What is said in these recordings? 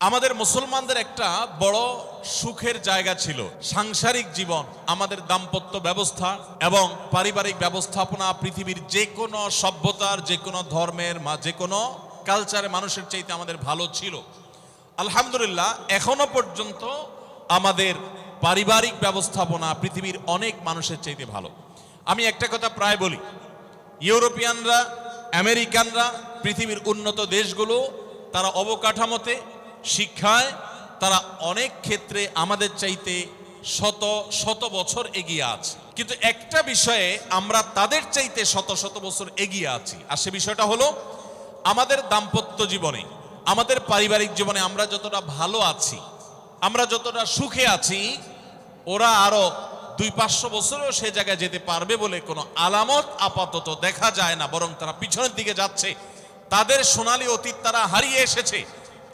আমাদের মুসলমানদের একটা বড় সুখের জায়গা ছিল সাংসারিক জীবন, আমাদের দাম্পত্য ব্যবস্থা এবং পারিবারিক ব্যবস্থাপনা পৃথিবীর যে কোনো সভ্যতার, যে কোনো ধর্মের, যে কোনো কালচারে মানুষের চাইতে আমাদের ভালো ছিল। আলহামদুলিল্লাহ, এখনো পর্যন্ত আমাদের পারিবারিক ব্যবস্থাপনা পৃথিবীর অনেক মানুষের চাইতে ভালো। আমি একটা কথা প্রায় বলি, ইউরোপিয়ানরা, আমেরিকানরা, পৃথিবীর উন্নত দেশগুলো, তারা অবকাঠামোতে, শিক্ষায় তারা অনেক ক্ষেত্রে আমাদের চাইতে শত শত বছর এগিয়ে আছে। কিন্তু একটা বিষয়ে আমরা তাদের চাইতে শত শত বছর এগিয়ে আছি, আর সে বিষয়টা হলো আমাদের দাম্পত্য জীবনে, আমাদের পারিবারিক জীবনে আমরা যতটা ভালো আছি, আমরা যতটা সুখে আছি, ওরা আরো 200-500 বছরেও সে জায়গায় যেতে পারবে বলে কোনো আলামত আপাতত দেখা যায় না, বরং তারা পিছনের দিকে যাচ্ছে। তাদের সোনালী অতীত তারা হারিয়ে এসেছে।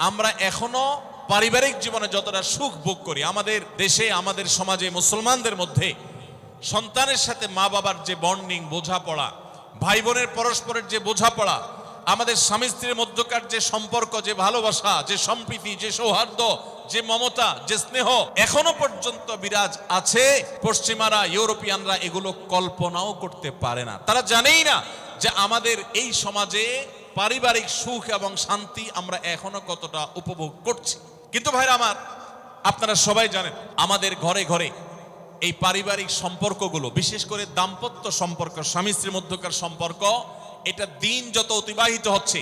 আমরা এখনো পারিবারিক জীবনে যতটা সুখ ভোগ করি, আমাদের দেশে, আমাদের সমাজে, মুসলমানদের মধ্যে সন্তানের সাথে মা বাবার যে বন্ডিং, বোঝাপড়া, ভাই বোনের পরস্পরের যে বোঝাপড়া, আমাদের স্বামী স্ত্রীর মধ্যকার যে সম্পর্ক, যে ভালোবাসা, যে সম্প্রীতি, যে সৌহার্দ্য, যে মমতা, যে স্নেহ এখনো পর্যন্ত বিরাজ আছে। পশ্চিমারা, ইউরোপিয়ানরা এগুলো কল্পনাও করতে পারে না। তারা জানেই না যে আমাদের এই সমাজে পারিবারিক সুখ এবং শান্তি আমরা এখনো কতটা উপভোগ করছি। কিন্তু ভাইরা আমার, আপনারা সবাই জানেন আমাদের ঘরে ঘরে এই পারিবারিক সম্পর্কগুলো, বিশেষ করে দাম্পত্য সম্পর্ক, স্বামী স্ত্রীর মধ্যকার সম্পর্ক, এটা দিন যত অতিবাহিত হচ্ছে,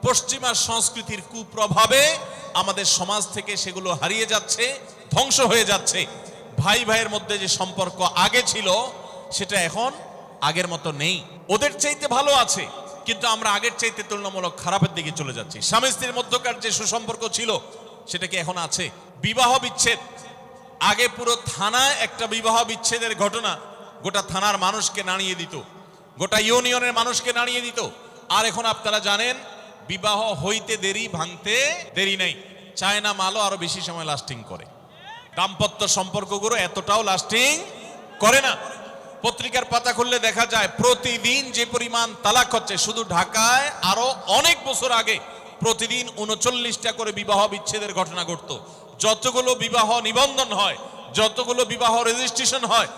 পশ্চিমা সংস্কৃতির কুপ্রভাবে আমাদের সমাজ থেকে সেগুলো হারিয়ে যাচ্ছে, ধ্বংস হয়ে যাচ্ছে। ভাই ভাইয়ের মধ্যে যে সম্পর্ক আগে ছিল, সেটা এখন আগের মতো নেই। ওদের চাইতে ভালো আছে, কিন্তু আমরা আগের চাইতে তুলনামূলক খারাপের দিকে চলে যাচ্ছি। স্বামী স্ত্রীর মধ্যকার যে সুসম্পর্ক ছিল, সেটা কি এখন আছে? বিবাহ বিচ্ছেদ, আগে পুরো থানায় একটা বিবাহ বিচ্ছেদের ঘটনা গোটা থানার মানুষকে নাড়িয়ে দিত, গোটা ইউনিয়নের মানুষকে নাড়িয়ে দিত। আর এখন আপনারা জানেন, বিবাহ হইতে দেরি, ভাঙতে দেরি নেই। চায়না মালও আরো বেশি সময় লাস্টিং করে। দাম্পত্য সম্পর্কগুলো এতটাও লাস্টিং করে না। পত্রিকার পাতা খুললে দেখা যায় প্রতিদিন যে পরিমাণ তালাক হচ্ছে, শুধু ঢাকায় আরো অনেক বছর আগে প্রতিদিন 39টা করে বিবাহ বিচ্ছেদের ঘটনা ঘটতো। যতগুলো বিবাহ নিবন্ধন হয়, যতগুলো বিবাহ রেজিস্ট্রেশন হয়,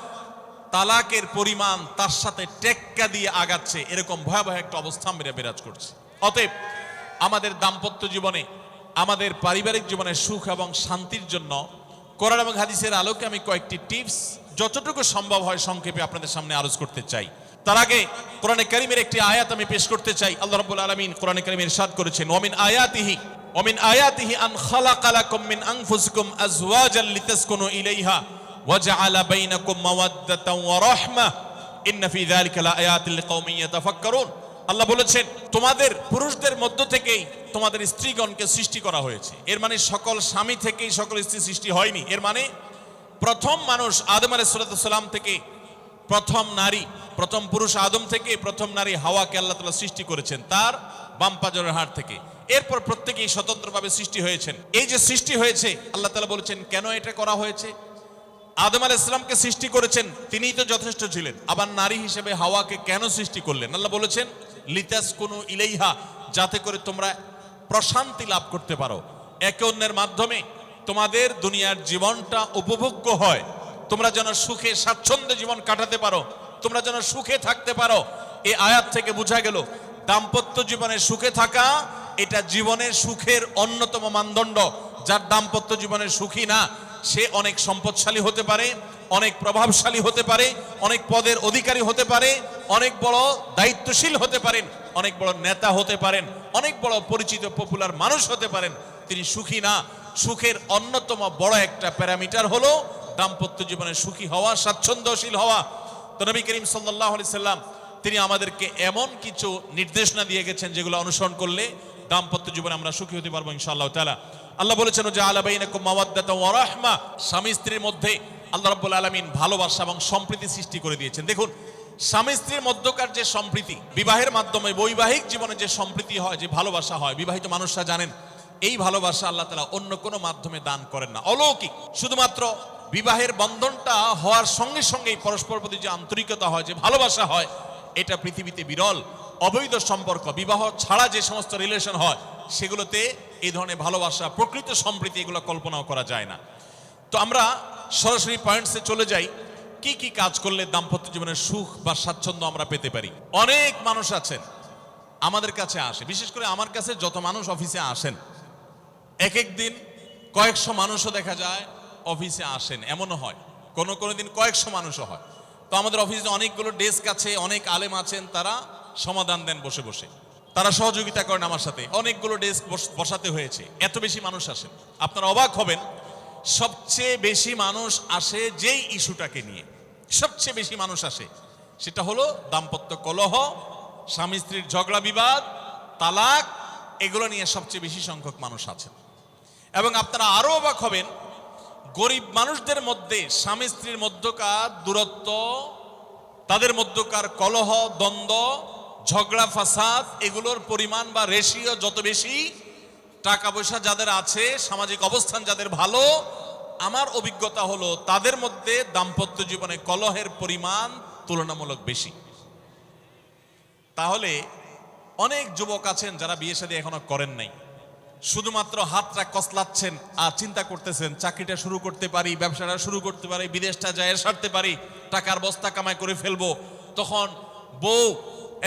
তালাকের পরিমাণ তার সাথে টেক্কা দিয়ে আগাচ্ছে। এরকম ভয়াবহ একটা অবস্থা বিরাজ করছে। অতএব আমাদের দাম্পত্য জীবনে, আমাদের পারিবারিক জীবনে সুখ এবং শান্তির জন্য কোরআন এবং হাদিসের আলোকে আমি কয়েকটি টিপস যতটুকু সম্ভব হয় সংক্ষেপে আপনাদের সামনে আলোচ করতে চাই। তার আগে কোরআনে কারীমের একটি আয়াত আমি পেশ করতে চাই। আল্লাহ রাব্বুল আলামিন কোরআনে কারীমে ইরশাদ করেছেন, ওমিন আয়াতিহি আন খালাকা লাকুম মিন আনফুসিকুম আজওয়াজান লিতাসকুনু ইলাইহা ওয়া জাআলা বাইনাকুম মাওয়াদ্দাতান ওয়া রাহমাহ ইন্না ফি যালিকা লাআয়াতিন লিকাওমিন ইয়াতাফাক্কারুন। আল্লাহ বলেছেন, তোমাদের পুরুষদের মধ্য থেকেই তোমাদের স্ত্রীগণকে সৃষ্টি করা হয়েছে। এর মানে সকল স্বামী থেকেই সকল স্ত্রী সৃষ্টি হয়নি। এর মানে প্রথম মানুষ আদম আলাইহিস সালাম থেকে প্রথম নারী, প্রথম পুরুষ আদম থেকে প্রথম নারী হাওয়াকে আল্লাহ তাআলা সৃষ্টি করেছেন তার বাম পাজরের হাড় থেকে। এরপর প্রত্যেকেই স্বতন্ত্রভাবে সৃষ্টি হয়েছেন। এই যে সৃষ্টি হয়েছে, আল্লাহ তাআলা বলেছেন কেন এটা করা হয়েছে। আদম আলাইহিস সালামকে সৃষ্টি করেছেন, তিনিই তো যথেষ্ট ছিলেন। আবার নারী হিসেবে হাওয়াকে কেন সৃষ্টি করলেন? আল্লাহ বলেছেন লিতাসকুনু ইলাইহা, যাতে করে তোমরা প্রশান্তি লাভ করতে পারো, একে অন্যের মাধ্যমে তোমাদের দুনিয়ার জীবনটা উপভোগ্য হয়, তোমরা যেন সুখে স্বাচ্ছন্দ্যে জীবন কাটাতে পারো, তোমরা যেন সুখে থাকতে পারো। এই আয়াত থেকে বোঝা গেল দাম্পত্য জীবনে সুখে থাকা এটা জীবনের সুখের অন্যতম মানদণ্ড। যার দাম্পত্য জীবনে সুখী না, সে অনেক সম্পদশালী হতে পারে, অনেক প্রভাবশালী হতে পারে, অনেক পদের অধিকারী হতে পারে, অনেক বড় দায়িত্বশীল হতে পারেন, অনেক বড় নেতা হতে পারেন, অনেক বড় পরিচিত পপুলার মানুষ হতে পারেন। তিনি সুখী না। সুখের অন্যতম বড় একটা প্যারামিটার হলো দাম্পত্য জীবনে সুখী হওয়া, স্বাচ্ছন্দ্যশীল হওয়া। তো নবী করিম সাল্লাল্লাহু আলাইহি সাল্লাম তিনি আমাদেরকে এমন কিছু নির্দেশনা দিয়ে গেছেন যেগুলো অনুসরণ করলে দাম্পত্য জীবনে আমরা সুখী হতে পারবো ইনশাআল্লাহ তাআলা। আল্লাহ বলেছেন যে আলা বাইনাকুম মাওয়াদ্দাতান ওয়া রাহমা, স্বামী স্ত্রীর মধ্যে আল্লাহ রাব্বুল আলামিন ভালোবাসা এবং সম্প্রীতি সৃষ্টি করে দিয়েছেন। দেখুন, স্বামী স্ত্রীর মধ্যকার যে সম্প্রীতি, বিবাহের মাধ্যমে বৈবাহিক জীবনে যে সম্প্রীতি হয়, যে ভালোবাসা হয়, বিবাহিত মানুষরা জানেন এই ভালোবাসা আল্লাহ তাআলা অন্য কোনো মাধ্যমে দান করেন না, অলৌকিক। শুধুমাত্র বিবাহের বন্ধনটা হওয়ার সঙ্গে সঙ্গেই পরস্পর প্রতি যে আন্তরিকতা হয়, যে ভালোবাসা হয়, এটা পৃথিবীতে বিরল। অবৈধ সম্পর্ক, বিবাহ ছাড়া যে সমস্ত রিলেশন হয় সেগুলোতে এই ধরনের ভালোবাসা, প্রকৃত সম্প্রীতি এগুলো কল্পনাও করা যায় না। তো আমরা সরাসরি পয়েন্টসে চলে যাই, কি কি কাজ করলে দাম্পত্য জীবনের সুখ বা স্বাচ্ছন্দ্য আমরা পেতে পারি। অনেক মানুষ আছেন আমাদের কাছে আসে, বিশেষ করে আমার কাছে যত মানুষ অফিসে আসেন, এক এক দিন কয়েকশো মানুষও দেখা যায় অফিসে আসেন, এমনও হয় কোনো দিন কয়েকশো মানুষও হয়। তো আমাদের অফিসে অনেকগুলো ডেস্ক আছে, অনেক আলেম আছেন, তারা সমাধান দেন বসে বসে, তারা সহযোগিতা করেন আমার সাথে। অনেকগুলো ডেস্ক বসাতে হয়েছে, এত বেশি মানুষ আসেন। আপনারা অবাক হবেন, সবচেয়ে বেশি মানুষ আসে যেই ইস্যুটাকে নিয়ে, সবচেয়ে বেশি মানুষ আসে সেটা হলো দাম্পত্য কলহ, স্বামী স্ত্রীর ঝগড়া বিবাদ, তালাক, এগুলো নিয়ে সবচেয়ে বেশি সংখ্যক মানুষ আছেন। এবং আপনারা আরো অবাক হবেন, গরিব মানুষদের মধ্যে স্বামী স্ত্রীর মধ্যকার দূরত্ব, তাদের মধ্যকার কলহ, দ্বন্দ্ব, ঝগড়া, ফাসাদ, এগুলোর পরিমাণ বা রেশিও যত বেশি, টাকা পয়সা যাদের আছে, সামাজিক অবস্থান যাদের ভালো, আমার অভিজ্ঞতা হলো তাদের মধ্যে দাম্পত্য জীবনে কলহের পরিমাণ তুলনামূলক বেশি। তাহলে অনেক যুবক আছেন যারা বিয়ে শাদী এখনো করেন নাই, শুধুমাত্র হাতটা কসলাচ্ছেন আর চিন্তা করতেছেন চাকরিটা শুরু করতে পারি, ব্যবসাটা শুরু করতে পারি, বিদেশটা যায় সারতে পারি, টাকার বস্তা কামাই করে ফেলবো। তখন বউ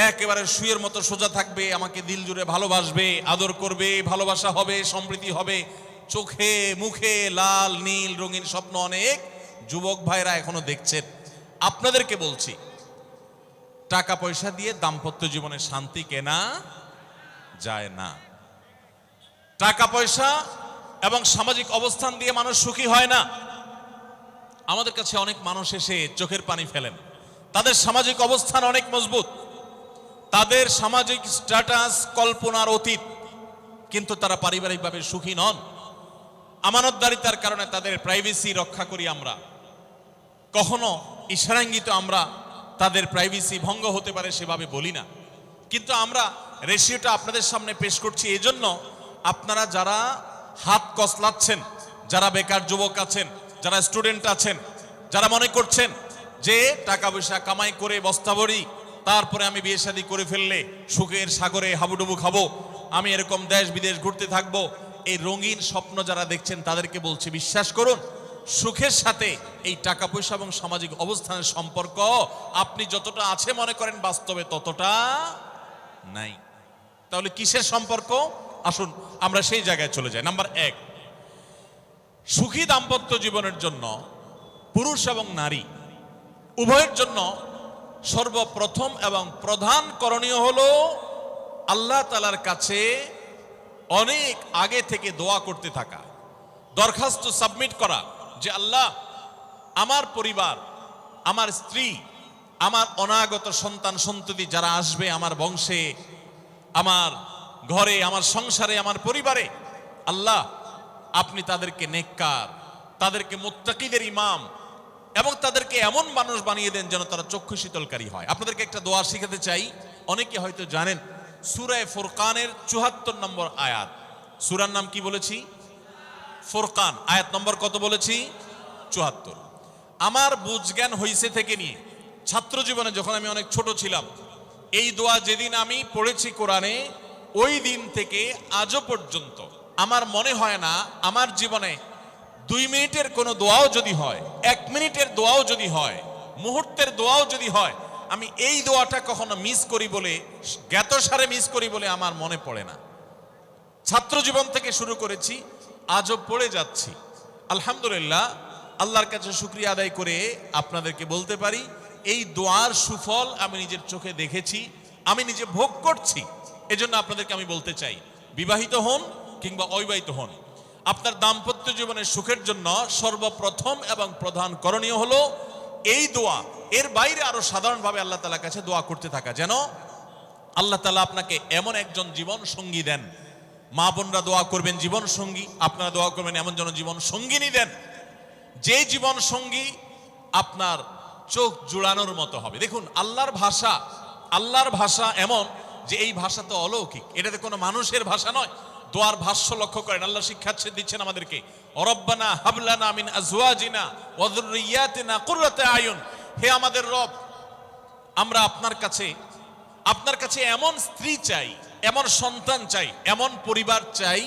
একেবারে শুয়ের মতো সোজা থাকবে, আমাকে দিল জুড়ে ভালোবাসবে, আদর করবে, ভালোবাসা হবে, সম্প্রীতি হবে। চোখে মুখে লাল নীল রঙিন স্বপ্ন অনেক যুবক ভাইরা এখনো দেখছেন। আপনাদেরকে বলছি, টাকা পয়সা দিয়ে দাম্পত্য জীবনে শান্তি কেনা যায় না। টাকা পয়সা এবং সামাজিক অবস্থান দিয়ে মানুষ সুখী হয় না। আমাদের কাছে অনেক মানুষ এসে চোখের পানি ফেলেন, তাদের সামাজিক অবস্থান অনেক মজবুত, তাদের সামাজিক স্ট্যাটাস কল্পনার অতীত, কিন্তু তারা পারিবারিকভাবে সুখী নন। আমানতদারিতার কারণে তাদের প্রাইভেসি রক্ষা করি আমরা, কখনো ইশারাঙ্গিত আমরা তাদের প্রাইভেসি ভঙ্গ হতে পারে সেভাবে বলি না। কিন্তু আমরা রেশিওটা আপনাদের সামনে পেশ করছি এজন্য, আপনারা যারা হাত কসলাচ্ছেন, যারা বেকার যুবক আছেন, যারা স্টুডেন্ট আছেন, যারা মনে করছেন যে টাকা পয়সা কামাই করে বস্তাভরি তারপরে আমি বিয়ে শাদী করে ফেললে সুখের সাগরে হাবুডুবু খাবো, আমি এরকম দেশ বিদেশ ঘুরতে থাকবো, এই রঙিন স্বপ্ন যারা দেখছেন তাদেরকে বলছি, বিশ্বাস করুন, সুখের সাথে এই টাকা পয়সা এবং সামাজিক অবস্থানের সম্পর্ক আপনি যতটা আছে মনে করেন বাস্তবে ততটা নাই। তাহলে কিসের সম্পর্ক? আসুন আমরা সেই জায়গায় চলে যাই। নাম্বার 1, সুখী দাম্পত্য জীবনের জন্য পুরুষ এবং নারী উভয়ের জন্য সর্বপ্রথম এবং প্রধান করণীয় হলো আল্লাহ তাআলার কাছে অনেক আগে থেকে দোয়া করতে থাকা, দরখাস্ত সাবমিট করা যে আল্লাহ, আমার পরিবার, আমার স্ত্রী, আমার অনাগত সন্তান সন্ততি যারা আসবে আমার বংশে, আমার ঘরে, আমার সংসারে, আমার পরিবারে, আল্লাহ আপনি তাদেরকে নেককার, তাদেরকে মুত্তাকিদের ইমাম এবং তাদেরকে এমন মানুষ বানিয়ে দেন যেন তারা চক্ষু শীতলকারী হয়। আপনাদেরকে একটা দোয়া শিখাতে চাই, অনেকে হয়তো জানেন, সূরা ফুরকানের ৭৪ নম্বর আয়াত। সূরার নাম কি বলেছি? ফুরকান। আয়াত নম্বর কত বলেছি? ৭৪। আমার বুঝ জ্ঞান হইছে থেকে নিয়ে ছাত্র জীবনে যখন আমি অনেক ছোট ছিলাম, এই দোয়া যেদিন আমি পড়েছি কোরআনে, ওই দিন থেকে আজও পর্যন্ত আমার মনে হয় না আমার জীবনে 2 মিনিটের কোনো দোয়াও যদি হয়, 1 মিনিটের দোয়াও যদি হয়, মুহূর্তের দোয়াও যদি হয়, আমি এই দোয়াটা কখনো মিস করি বলে, জ্ঞাতসারে মিস করি বলে আমার মনে পড়ে না। ছাত্র জীবন থেকে শুরু করেছি, আজও পড়ে যাচ্ছি। আলহামদুলিল্লাহ, আল্লাহর কাছে শুকরিয়া আদায় করে আপনাদেরকে বলতে পারি, এই দোয়ার সুফল আমি নিজের চোখে দেখেছি, আমি নিজে ভোগ করছি। এজন্য আপনাদেরকে আমি বলতে চাই, বিবাহিত হন কিংবা অবিবাহিত হন, আপনার দাম্পত্য জীবনের সুখের জন্য সর্বপ্রথম এবং প্রধান করণীয় হলো এই দোয়া। এর বাইরে আরো সাধারণভাবে আল্লাহ তাআলার কাছে দোয়া করতে থাকা, যেন আল্লাহ তাআলা আপনাকে এমন একজন জীবন সঙ্গী দেন। মা বোনরা দোয়া করবেন জীবন সঙ্গী, আপনারা দোয়া করবেন এমন যেন জীবন সঙ্গিনী দেন, যে জীবন সঙ্গী আপনার চোখ জুড়ানোর মতো হবে। দেখুন, আল্লাহর ভাষা এমন যে এই ভাষা তো অলৌকিক, এটাতে কোনো মানুষের ভাষা নয়। দোয়ার ভাষ্য লক্ষ্য করেন, আল্লাহ শিক্ষা দিচ্ছেন আমাদেরকে, রব্বানা হাবলানা মিন আজওয়াজিনা ওয়া যুররিয়াতিনা কুররাতা আয়ুন। হে আমাদের রব, আমরা আপনার কাছে আপনার কাছে এমন স্ত্রী চাই, এমন সন্তান চাই, এমন পরিবার চাই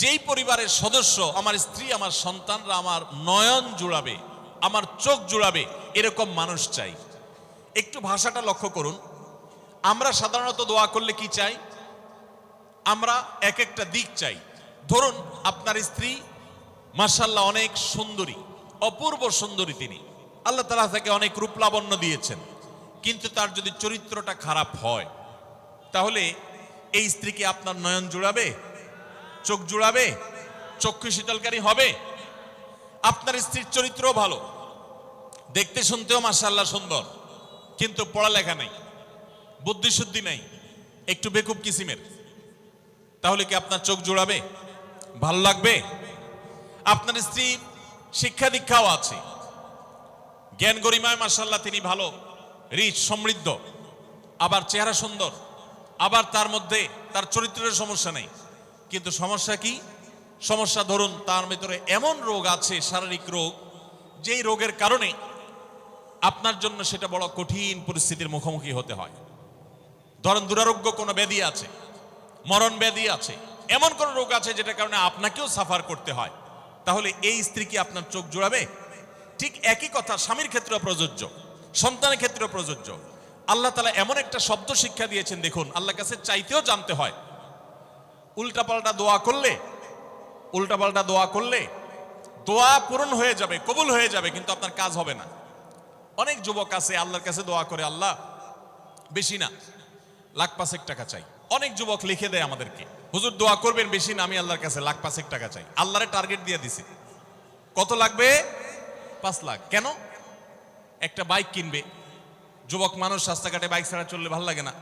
যেই পরিবারের সদস্য, আমার স্ত্রী, আমার সন্তানরা আমার নয়ন জুড়াবে, আমার চোখ জুড়াবে, এরকম মানুষ চাই। একটু ভাষাটা লক্ষ্য করুন। আমরা সাধারণত দোয়া করলে কি চাই? আমরা এক একটা দিক চাই। ধরুন আপনার স্ত্রী মাশাআল্লাহ অনেক সুন্দরী, অপূর্ব সুন্দরী, তিনি আল্লাহ তাআলা তাকে অনেক রূপ লাবণ্য দিয়েছেন, কিন্তু তার যদি চরিত্রটা খারাপ হয়, তাহলে এই স্ত্রীকে আপনার নয়ন জুড়াবে, চোখ জুড়াবে, চক্ষু শীতলকারী হবে? আপনার স্ত্রীর চরিত্রও ভালো, দেখতে শুনতেও মাশাআল্লাহ সুন্দর, কিন্তু পড়ালেখা নেই, বুদ্ধিশুদ্ধি নেই, একটু বেকুব কিসিমের, তাহলে কি আপনার চোখ জুড়াবে? ভালো লাগবে? আপনার স্ত্রী শিক্ষা দীক্ষাও আছে, জ্ঞান গরিমায় মাশাআল্লাহ তিনি ভালো, রিচ, সমৃদ্ধ, আবার চেহারা সুন্দর, আবার তার মধ্যে তার চরিত্রের সমস্যা নেই, কিন্তু সমস্যা কি? সমস্যা ধরুন তার ভিতরে এমন রোগ আছে, শারীরিক রোগ, যেই রোগের কারণে আপনার জন্য সেটা বড় কঠিন পরিস্থিতির মুখোমুখি হতে হয়। ধরেন দুরারোগ্য কোনো ব্যাধি আছে, মরণ ব্যাধি আছে, এমন কোন রোগ আছে যেটার কারণে আপনাকেও সাফার করতে হয়, তাহলে এই স্ত্রী কি আপনার চোখ জুড়াবে? ঠিক একই কথা স্বামীর ক্ষেত্রেও প্রযোজ্য, সন্তানের ক্ষেত্রেও প্রযোজ্য। আল্লাহ তাআলা এমন একটা শব্দ শিক্ষা দিয়েছেন, দেখুন, আল্লাহর কাছে চাইতেও জানতে হয়। উল্টাপাল্টা দোয়া করলে দোয়া পূরণ হয়ে যাবে, কবুল হয়ে যাবে, কিন্তু আপনার কাজ হবে না। অনেক যুবক আছে আল্লাহর কাছে দোয়া করে, আল্লাহ বেশি না, লাখ 5 টাকা চাই। অনেক যুবক লিখে দেয় আমাদেরকে, হুজুর দোয়া করবেন, বেশি না, আমি আল্লাহর কাছে লাখ 5 টাকা চাই। আল্লাহরে টার্গেট দিয়ে দিছে, কত লাগবে? 5 লাখ। কেন? একটা বাইক কিনবে, যুবক মানুষ, রাস্তাঘাটে বাইক ছাড়া চললে ভালো লাগে না,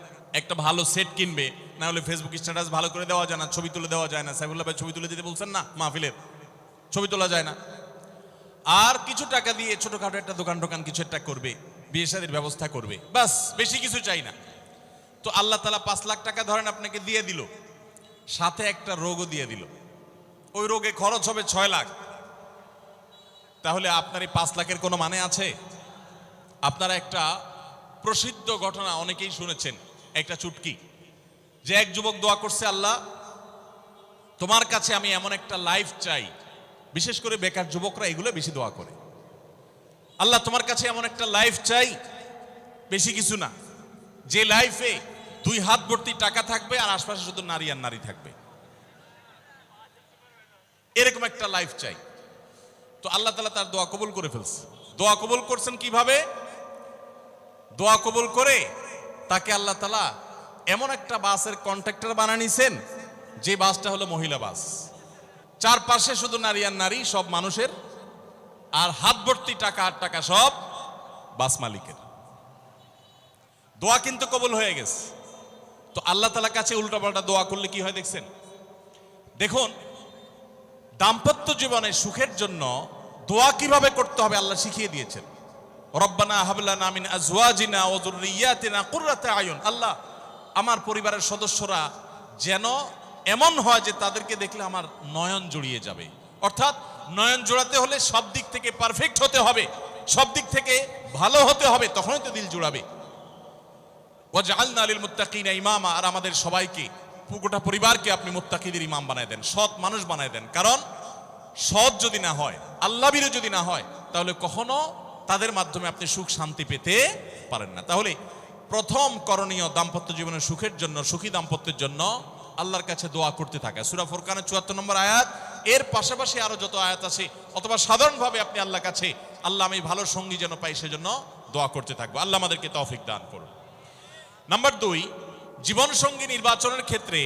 একটা ভালো সেট কিনবে, না হলে ফেসবুক স্ট্যাটাস ভালো করে দেওয়া যায় না, ছবি তুলে দেওয়া যায় না। সাইফুল্লাহ ভাই ছবি তুলে দিতে বলছেন না, মাহফিলের ছবি তোলা যায় না। আর কিছু টাকা দিয়ে ছোটখাটো একটা দোকান কিছু একটা করবে, বিয়ে শাদীর ব্যবস্থা করবে, বাস, বেশি কিছু চাই না। তো আল্লাহ তাআলা 5 লাখ টাকা ধরেন আপনাকে দিয়ে দিল, সাথে একটা রোগও দিয়ে দিল, ওই রোগে খরচ হবে 6 লাখ। তাহলে আপনার এই 5 লাখের কোনো মানে আছে? আপনারা একটা প্রসিদ্ধ ঘটনা অনেকেই শুনেছেন, একটা চুটকি, যে এক যুবক দোয়া করছে, আল্লাহ তোমার কাছে আমি এমন একটা লাইফ চাই, বিশেষ করে বেকার যুবকরা এগুলো বেশি দোয়া করে, আল্লাহ তোমার কাছে এমন একটা লাইফ চাই, বেশি কিছু না, যে লাইফে 2 হাত ভর্তি টাকা থাকবে আর আশপাশে শুধু নারী আর নারী থাকবে, এরকম একটা লাইফ চাই। তো আল্লাহ তাআলা তার দোয়া কবুল করে ফেলছে। দোয়া কবুল করছেন কিভাবে? দোয়া কবুল করে তাকে আল্লাহ তাআলা এমন একটা বাসের কন্ট্রাক্টর বানিয়ে নিছেন, যে বাসটা হলো মহিলা বাস, চারপাশে শুধু নারী আর নারী, সব মানুষের, আর হাত ভর্তি টাকা আর টাকা সব বাস মালিকের। দোয়া কিন্তু কবুল হয়ে গেছে। তো আল্লাহ তাআলার কাছে উল্টাপাল্টা দোয়া করলে কি হয় দেখছেন? দেখুন, দাম্পত্য জীবনে সুখের জন্য দোয়া কিভাবে করতে হবে আল্লাহ শিখিয়ে দিয়েছেন। রব্বানা হাব লানা মিন আজওয়াজিনা ওয়া যুররিয়াতিনা কুররাতা আয়ুন, আল্লাহ আমার পরিবারের সদস্যরা যেন এমন হয় যে তাদেরকে দেখলে আমার নয়ন জুড়িয়ে যাবে। অর্থাৎ নয়ন জোড়াতে হলে সব দিক থেকে পারফেক্ট হতে হবে, সব দিক থেকে ভালো হতে হবে, তখনই তো দিল জুড়াবে। ওয়াজআলনা লিল মুত্তাকিনা ইমামা, আর আমাদের সবাইকে, গোটা পরিবারকে আপনি মুত্তাকিদের ইমাম বানায় দেন, সৎ মানুষ বানায় দেন। কারণ সৎ যদি না হয়, আল্লাহভীরু যদি না হয়, তাহলে কখনো তাদের মাধ্যমে আপনি সুখ শান্তি পেতে পারেন না। তাহলে প্রথম করণীয় দাম্পত্য জীবনের সুখের জন্য, সুখী দাম্পত্যের জন্য আল্লাহর কাছে দোয়া করতে থাকা। সূরা ফুরকানের ৭৪ নম্বর আয়াত, এর পাশাপাশি আরো যত আয়াত আছে, অথবা সাধারণভাবে আপনি আল্লাহর কাছে, আল্লাহ আমি ভালো সঙ্গী যেন পাই, সেজন্য দোয়া করতে থাকবো। আল্লাহ আমাদেরকে তৌফিক দান করুন। নাম্বার 2, জীবন সঙ্গী নির্বাচনের ক্ষেত্রে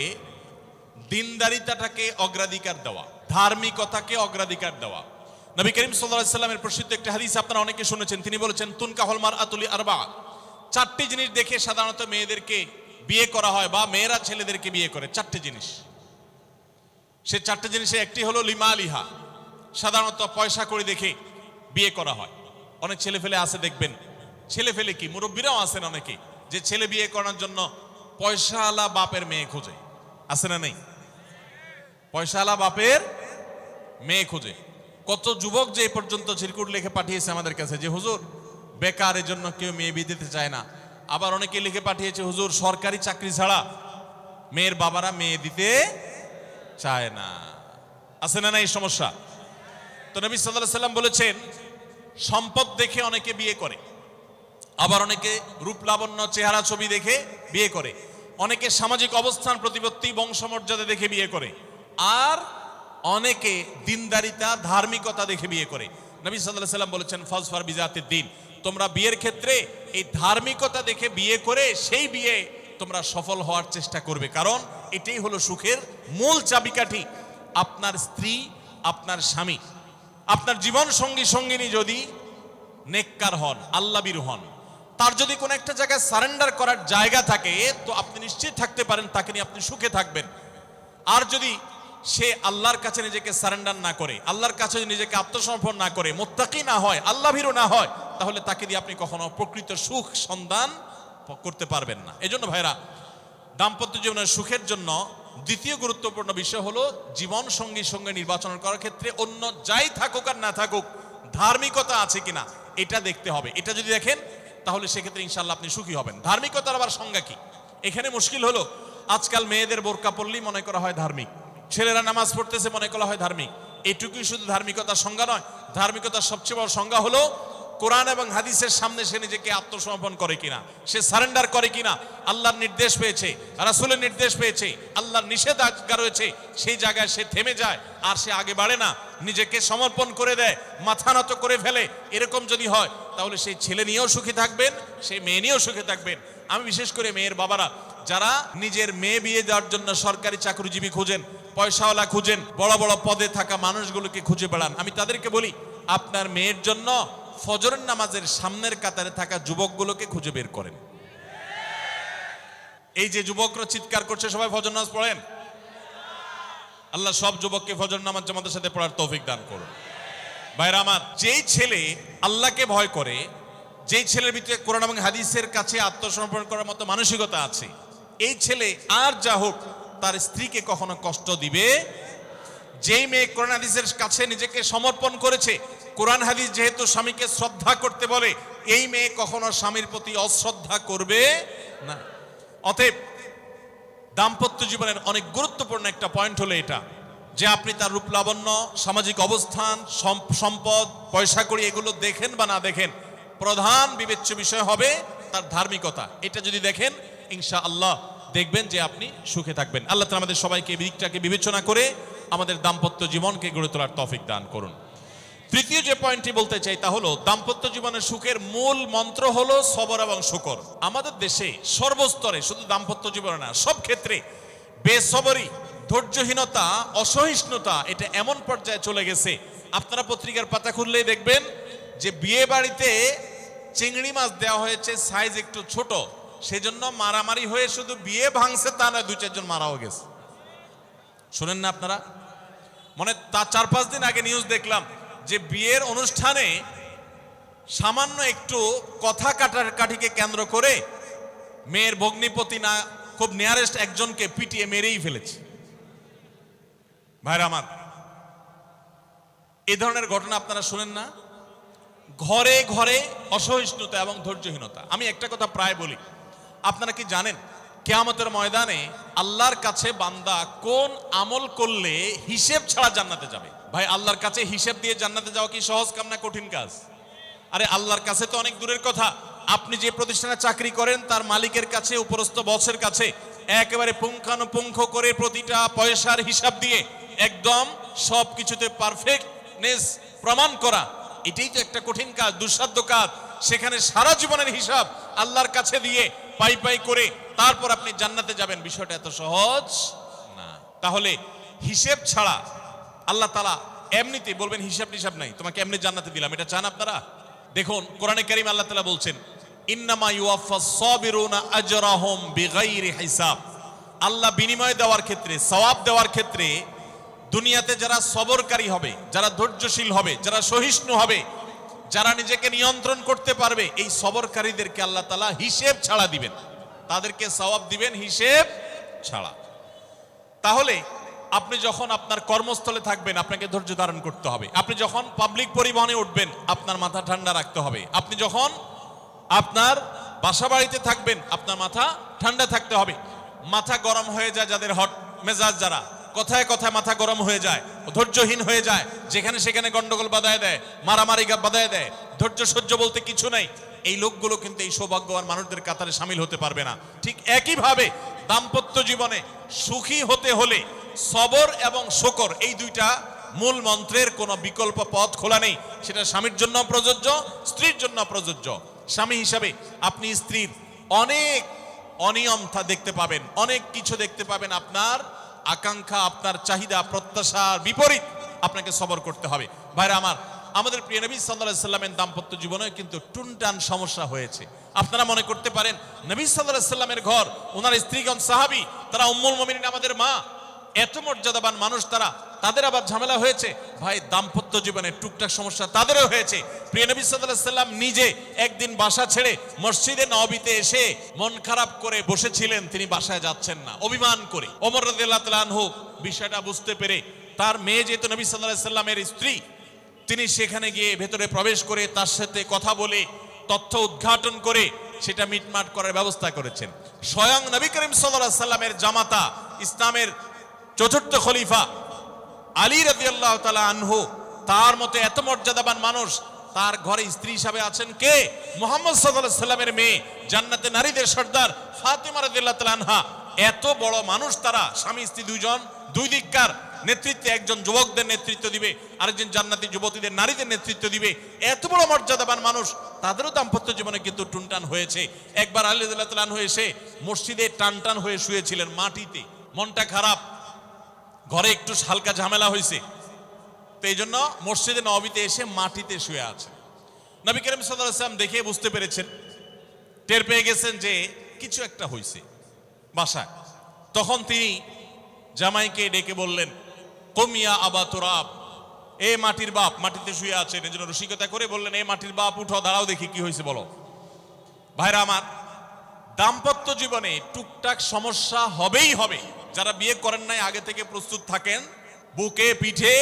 দিনদারিতাটাকে অগ্রাধিকার দেওয়া, ধার্মিকতাকে অগ্রাধিকার দেওয়া। নবী করিম সাল্লাল্লাহু আলাইহি সাল্লামের প্রসিদ্ধ একটা হাদিস আপনারা অনেকে শুনেছেন, তিনি বলেছেন, তুনকাহুল মারআতু লিআরবা, 4টি জিনিস দেখে সাধারণত মেয়েদেরকে বিয়ে করা হয়, বা মেয়েরা ছেলেদেরকে বিয়ে করে। 4টি জিনিস, সে 4টি জিনিসে একটি হলো লিমালিহা, সাধারণত পয়সা করে দেখে বিয়ে করা হয়। অনেক ছেলে ফেলে আছে দেখবেন, ছেলে ফেলে কি মুরব্বীরাও আছেন অনেকে, যে ছেলে বিয়ে করার জন্য পয়সাওয়ালা বাপের মেয়ে খোঁজে, আছে না নেই? পয়সাওয়ালা বাপের মেয়ে খোঁজে। কত যুবক যে এই পর্যন্ত চিরকুট লিখে পাঠিয়েছে আমাদের কাছে, যে হুজুর বেকারের জন্য কেউ মেয়ে বিয়ে দিতে চায় না, আবার অনেকে লিখে পাঠিয়েছে, হুজুর সরকারি চাকরি ছাড়া মেয়ের বাবারা মেয়ে দিতে চায় না। আছে না এই সমস্যা? তো নবী সাল্লাল্লাহু আলাইহি সাল্লাম বলেছেন, সম্পদ দেখে অনেকে বিয়ে করে, আবার অনেকে রূপ লাবণ্য চেহারা ছবি দেখে বিয়ে করে, অনেকে সামাজিক অবস্থান প্রতিপত্তি বংশমর্যাদা দেখে বিয়ে করে, আর অনেকে দিনদারিতা ধার্মিকতা দেখে বিয়ে করে। নবী সাল্লাল্লাহু আলাইহি সাল্লাম বলেছেন, ফাজফার বিজাতিদ দ্বীন, তোমরা বিয়ের ক্ষেত্রে এই ধার্মিকতা দেখে বিয়ে করে সেই বিয়ে তোমরা সফল হওয়ার চেষ্টা করবে, কারণ এটাই হলো সুখের মূল চাবিকাঠি। আপনার স্ত্রী, আপনার স্বামী, আপনার জীবন সঙ্গী সঙ্গিনী যদি নেককার হন, আল্লাহবীর হন, তার যদি কোনো একটা জায়গায় সারেন্ডার করার জায়গা থাকে, তো আপনি নিশ্চিত থাকতে পারেন তাকে নিয়ে আপনি সুখে থাকবেন। আর যদি সে আল্লাহর কাছে নিজেকে সারেন্ডার না করে, আল্লাহর কাছে নিজেকে আত্মসমর্পণ না করে, মুত্তাকি না হয়, আল্লাহভীরু না হয়, তাহলে তাকে দিয়ে আপনি কখনো প্রকৃত সুখ সন্ধান করতে পারবেন না। এজন্য ভাইরা, দাম্পত্য জীবনের সুখের জন্য দ্বিতীয় গুরুত্বপূর্ণ বিষয় হলো জীবন সঙ্গী সঙ্গে নির্বাচন করার ক্ষেত্রে অন্য যাই থাকুক আর না থাকুক, ধার্মিকতা আছে কিনা এটা দেখতে হবে। এটা যদি দেখেন তাহলে সেক্ষেত্রে ইনশাআল্লাহ আপনি সুখী হবেন। ধার্মিকতার আবার সংজ্ঞা কি? এখানে মুশকিল হলো, আজকাল মেয়েদের বোরকা পরলেই মনে করা হয় ধার্মিক, ছেলেরা নামাজ পড়তেছে মনে করা হয় ধার্মিক। এটুকুই শুধু ধার্মিকতার সংজ্ঞা নয়। ধার্মিকতার সবচেয়ে বড় সংজ্ঞা হলো কোরআন এবং হাদিসের সামনে সে নিজেকে আত্মসমর্পণ করে কিনা, সে সারেন্ডার করে কিনা, আল্লাহর নির্দেশ পেয়েছে, রাসূলের নির্দেশ পেয়েছে, আল্লাহর নিষেধাজ্ঞা রয়েছে, সেই জায়গায় সে থেমে যায় আর সে আগে বাড়ে না, নিজেকে সমর্পণ করে দেয়, মাথা নত করে ফেলে। এরকম যদি হয় তাহলে সেই ছেলে নিয়েও সুখী থাকবেন, সেই মেয়ে নিয়েও সুখী থাকবেন। আমি বিশেষ করে মেয়ের বাবারা যারা নিজের মেয়ে বিয়ে দেওয়ার জন্য সরকারি চাকরিজীবী খুঁজেন, পয়সাওয়ালা খুঁজেন, বড় বড় পদে থাকা মানুষগুলোকে খুঁজে বেড়ান, আমি তাদেরকে বলি, আপনার মেয়ের জন্য ফজরের নামাজের সামনের কাতারে থাকা যুবকগুলোকে খুঁজে বের করেন। এই যে যুবকরা চিৎকার করছে, সবাই ফজর নামাজ পড়েন? আল্লাহ সব যুবককে ফজর নামাজ জামাতের সাথে পড়ার তৌফিক দান করুন। ভাইরা আমার, যেই ছেলে আল্লাহকে ভয় করে, যেই ছেলের ভিতরে কোরআন এবং হাদিসের কাছে আত্মসমর্পণ করার মতো মানসিকতা আছে, এই ছেলে আর যা হোক তার স্ত্রীকে কখনো কষ্ট দিবে। যেই মেয়ে কোরআন হাদিসের কাছে নিজেকে সমর্পণ করেছে, কোরআন হাদিস যেহেতু স্বামীকে শ্রদ্ধা করতে বলে, এই মেয়ে কখনো স্বামীর প্রতি অশ্রদ্ধা করবে না। অতএব দাম্পত্য জীবনের অনেক গুরুত্বপূর্ণ একটা পয়েন্ট হলো এটা, যে আপনি তার রূপ লাবণ্য, সামাজিক অবস্থান, সম্পদ, পয়সা কড়ি এগুলো দেখেন বা না দেখেন, প্রধান বিবেচ্য বিষয় হবে তার ধার্মিকতা। এটা যদি দেখেন ইনশাআল্লাহ দেখবেন যে আপনি সুখে থাকবেন। আল্লাহ তাআলা আমাদের সবাইকে এই দিকটাকে বিবেচনা করে আমাদের দাম্পত্য জীবনকে গড়ে তোলার তৌফিক দান করুন। তৃতীয় যে পয়েন্টটি বলতে চাই তা হলো, দাম্পত্য জীবনের সুখের মূল মন্ত্র হলো সবর এবং শুকর। আমাদের দেশে সর্বস্তরে, শুধু দাম্পত্য জীবনে না, সব ক্ষেত্রে বেসবরি, ধৈর্যহীনতা, অসহিষ্ণুতা এটা এমন পর্যায়ে চলে গেছে, আপনারা পত্রিকার পাতা খুললেই দেখবেন যে বিয়ে বাড়িতে চিংড়ি মাছ দেওয়া হয়েছে সাইজ একটু ছোট, সেজন্য মারামারি হয়ে শুধু বিয়ে ভাঙছে তা নয়, 2-4 জন মারাও গেছে। শোনেন না আপনারা? মানে তা 4-5 দিন আগে নিউজ দেখলাম যে বিয়ের অনুষ্ঠানে সামান্য একটু কথা কাটাকাটিকে কেন্দ্র করে মেয়ের ভগ্নিপতি না খুব নিয়ারেস্ট একজনকে পিটিয়ে মেরেই ফেলেছে। ভাইরা আমার, এই ধরনের ঘটনা আপনারা শুনেন না? ঘরে ঘরে অসহিষ্ণুতা এবং ধৈর্যহীনতা। আমি একটা কথা প্রায় বলি, আপনারা কি জানেন কিয়ামতের ময়দানে আল্লাহর কাছে বান্দা কোন আমল করলে হিসেব ছাড়া জান্নাতে যাবে? ভাই, আল্লাহর কাছে হিসেব দিয়ে জান্নাতে যাওয়া কি সহজ কাম না কঠিন কাজ? আরে আল্লাহর কাছে তো অনেক দূরের কথা। আপনি যে প্রতিষ্ঠানে চাকরি করেন তার মালিকের কাছে, উপরস্থ বসের কাছে একেবারে পুঙ্খানুপুঙ্খ করে প্রতিটা পয়সার হিসাব দিয়ে একদম সবকিছুতে পারফেক্টনেস প্রমাণ করা, এটাই তো একটা কঠিন কাজ, দুঃসাধ্য কাজ। সেখানে সারা জীবনের হিসাব আল্লাহর কাছে দিয়ে পাই পাই করে তারপর আপনি জান্নাতে যাবেন, বিষয়টা এত সহজ না। তাহলে হিসেব ছাড়া আল্লাহ তাআলা এমনিতেই বলবেন হিসাব টিসাব নাই, তোমাকে এমনি জান্নাতে দিলাম, এটা চান আপনারা? দেখুন কোরআনে কারীম আল্লাহ তাআলা বলছেন, ইন্নামা ইউওয়াফাস সাবিরুনা আজরাহুম বিগাইরি হিসাব। আল্লাহ বিনিময় দেওয়ার ক্ষেত্রে, সওয়াব দেওয়ার ক্ষেত্রে দুনিয়াতে যারা সবরকারী হবে, যারা ধৈর্যশীল হবে, যারা সহিষ্ণু হবে, যারা নিজেকে নিয়ন্ত্রণ করতে পারবে, এই সবরকারীদেরকে আল্লাহ তাআলা হিসেব ছাড়া দিবেন, তাদেরকে সওয়াব দিবেন হিসেব ছাড়া। তাহলে আপনি যখন আপনার কর্মস্থলে থাকবেন আপনাকে ধৈর্য ধারণ করতে হবে। আপনি যখন পাবলিক পরিবহনে উঠবেন আপনার মাথা ঠান্ডা রাখতে হবে। আপনি যখন আপনার বাসা বাড়িতে থাকবেন, আপনার মাথা ঠান্ডা থাকতে হবে। মাথা গরম হয়ে যায় যাদের, হট মেজাজ যারা, কথায় কথায় মাথা গরম হয়ে যায়, ধৈর্যহীন হয়ে যায়, যেখানে সেখানে গন্ডগোল বাধায় দেয়, মারামারি বাধায় দেয়, ধৈর্য সহ্য বলতে কিছু নেই, এই লোকগুলো কিন্তু এই সৌভাগ্যবান মানুষদের কাতারে সামিল হতে পারবে না। ঠিক একইভাবে দাম্পত্য জীবনে সুখী হতে হলে সবর এবং শকর, এই দুইটা মূল মন্ত্রের কোনো বিকল্প পথ খোলা নেই। সেটা স্বামীর জন্য প্রযোজ্য, স্ত্রীর জন্য প্রযোজ্য। স্বামী হিসাবে আপনি স্ত্রীর অনেক অনিয়ম দেখতে পাবেন, অনেক কিছু দেখতে পাবেন, আপনার আকাঙ্ক্ষা, আপনার চাহিদা, প্রত্যাশার বিপরীত, আপনাকে সবর করতে হবে। ভাইরা আমার, আমাদের প্রিয় নবী সাল্লাল্লাহু আলাইহি সাল্লামের দাম্পত্য জীবনে কিন্তু টুনটান সমস্যা হয়েছে। আপনারা মনে করতে পারেন নবী সাল্লাল্লাহু আলাইহি সাল্লামের ঘর, ওনার স্ত্রীগণ সাহাবী, তারা উম্মুল মুমিনিন আমাদের মা, এত মর্যাদাবান মানুষ তারা, তাদের আবার ঝামেলা হয়েছে। ভাই, দাম্পত্য জীবনে টুকটাক সমস্যা তাদেরও হয়েছে। প্রিয় নবী সাল্লাল্লাহু আলাইহি সাল্লাম নিজে একদিন বাসা ছেড়ে মসজিদে নববীতে এসে মন খারাপ করে বসেছিলেন, তিনি বাসায় যাচ্ছেন না, অভিমান করে। ওমর রাদিয়াল্লাহু তাআলা আনহু বিষয়টা বুঝতে পেরে, তার মেয়ে যেহেতু নবী সাল্লাল্লাহু আলাইহি সাল্লামের স্ত্রী, তিনি সেখানে গিয়ে ভেতরে প্রবেশ করে তার সাথে কথা বলে, তথ্য উদ্ঘাটন করে সেটা মিটমাট করার ব্যবস্থা করেছেন। স্বয়ং নবী করিম সাল্লাল্লাহু আলাইহি সাল্লামের জামাতা, ইসলামের চতুর্থ খলিফা আলী রাদিয়াল্লাহু তাআলা আনহু, তার মতো এত মর্যাদাবান মানুষ, তার ঘরে স্ত্রী হিসাবে আছেন কে? মুহাম্মদ সাল্লাল্লাহু আলাইহি সাল্লামের মেয়ে, জান্নাতে নারীদের সর্দার ফাতিমা রাদিয়াল্লাহু তাআলা আনহা। এত বড় মানুষ তারা, স্বামী স্ত্রী দুইজন, দুই দিককার নেতৃত্বে, একজন যুবকদের নেতৃত্ব দিবে, আরেকজন জান্নাতি যুবতীদের, নারীদের নেতৃত্ব দিবে। এত বড় মর্যাদাবান মানুষ, তাদেরও দাম্পত্য জীবনে কিন্তু টুনটান হয়েছে। একবার আলী রাদিয়াল্লাহু তাআলা আনহু এসে মসজিদে টানটান হয়ে শুয়েছিলেন মাটিতে, মনটা খারাপ, ঘরে একটু হালকা ঝামেলা হয়েছে, তো এই জন্য মসজিদে নববীতে এসে মাটিতে শুয়ে আছে। নবী করিম সাল্লাল্লাহু আলাইহি ওয়াসাল্লাম দেখে বুঝতে পেরেছেন, টের পেয়ে গেছেন যে কিছু একটা হয়েছে বাসায়। তখন তিনি জামাইকে ডেকে বললেন, কুমিয়া আবা তুরাব, এ মাটির বাপ, মাটিতে শুয়ে আছেন, এজন্য রসিকতা করে বললেন, এ মাটির বাপ, উঠো, দাঁড়াও দেখি কি হয়েছে বলো। ভাইরা আমার, দাম্পত্য জীবনে টুকটাক সমস্যা হবেই হবে। যারা বিয়ে করেন নাই আগে থেকে প্রস্তুত থাকেন, বুকে পিঠে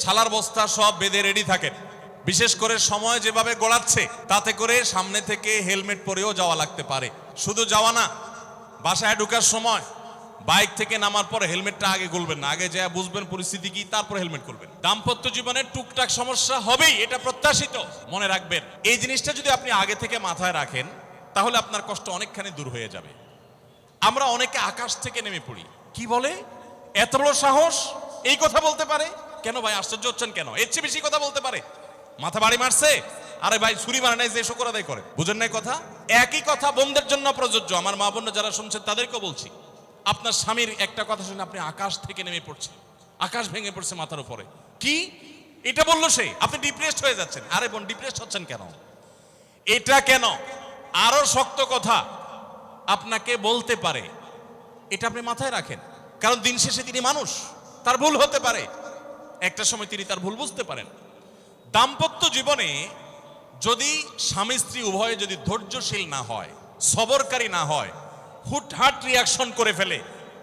ছালার বস্তা সব বেঁধে রেডি থাকেন। বিশেষ করে সময় যেভাবে গড়াচ্ছে, তাতে করে সামনে থেকে হেলমেট পরেও যাওয়া লাগতে পারে। শুধু যাওয়া না, বাসায় ঢোকার সময় বাইক থেকে নামার পর হেলমেটটা আগে খুলবেন না, আগে যা বুঝবেন পরিস্থিতি কি, তারপর হেলমেট খুলবেন। দাম্পত্য জীবনে টুকটাক সমস্যা হবেই, এটা প্রত্যাশিত, মনে রাখবেন। এই জিনিসটা যদি আপনি আগে থেকে মাথায় রাখেন, তাহলে আপনার কষ্ট অনেকখানি দূর হয়ে যাবে। আমরা অনেকে আকাশ থেকে নেমে পড়ি, কি বলে, এত বড় সাহস, এই কথা বলতে পারে কেন? ভাই আশ্চর্য হচ্ছেন কেন? এর চেয়ে বেশি কথা বলতে পারে, মাথা বাড়ি মারছে, আরে ভাই ছুরি মারে নাই যে শুকর আদায় করে, বুঝেন নাই কথা? একই কথা বোনদের জন্য প্রযোজ্য। আমার মা বোন যারা শুনছেন তাদেরকেও বলছি, আপনার স্বামীর একটা কথা শুনে আপনি আকাশ থেকে নেমে পড়ছেন, আকাশ ভেঙে পড়ছে মাথার উপরে, কি এটা বললো সে, আপনি ডিপ্রেসড হয়ে যাচ্ছেন। আরে বোন, ডিপ্রেসড হচ্ছেন কেন? এটা কেন? আরো শক্ত কথা আপনাকে বলতে পারে, এটা আপনি মাথায় রাখেন। কারণ দিন শেষে তিনি মানুষ, তার ভুল হতে পারে, একটা সময় তিনি তার ভুল বুঝতে পারেন। দাম্পত্য জীবনে যদি স্বামী স্ত্রী উভয়ে যদি ধৈর্যশীল না হয়, সবরকারী না হয়, হুটহাট রিয়াকশন করে ফেলে,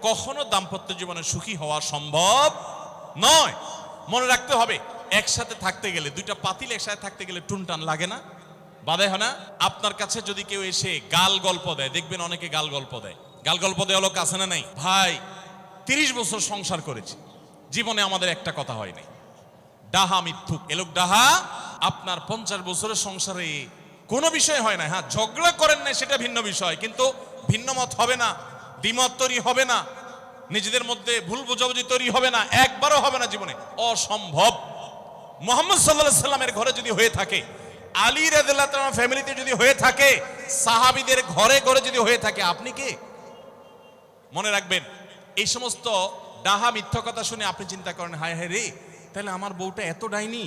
কখনো দাম্পত্য জীবনে সুখী হওয়া সম্ভব নয়। মনে রাখতে হবে, একসাথে থাকতে গেলে, দুইটা পাতিল একসাথে থাকতে গেলে টুনটান লাগে না, বাধে হয় না? আপনার কাছে যদি কেউ এসে গাল গল্প দেয়, দেখবেন অনেকে গাল গল্প দেয়। গাল গল্প দেওয়া লোক আছে না নাই? ভাই 30 বছর সংসার করেছি, জীবনে আমাদের একটা কথা হয় নাই। ডাহা মিথ্যুক, এ লোক ডাহা। আপনার 50 বছরের সংসারে কোনো বিষয় হয় না। হ্যাঁ, ঝগড়া করেন না, সেটা ভিন্ন বিষয়, কিন্তু ভিন্ন মত হবে না, দ্বিমত তৈরি হবে না, নিজেদের মধ্যে ভুল বোঝাবুঝি তৈরি হবে না, একবারও হবে না জীবনে, অসম্ভব। মুহাম্মদ সাল্লাল্লাহু আলাইহি সাল্লামের ঘরে যদি হয়ে থাকে, আলী রাদিয়াল্লাহু তাআলা ফ্যামিলিতে যদি হয়ে থাকে, সাহাবীদের ঘরে ঘরে যদি হয়ে থাকে, আপনি কে? মনে রাখবেন, এই সমস্ত ডাহা মিথ্যা কথা শুনে আপনি চিন্তা করেন, হায় হায় রে, তাহলে আমার বউটা এত ডাইনি।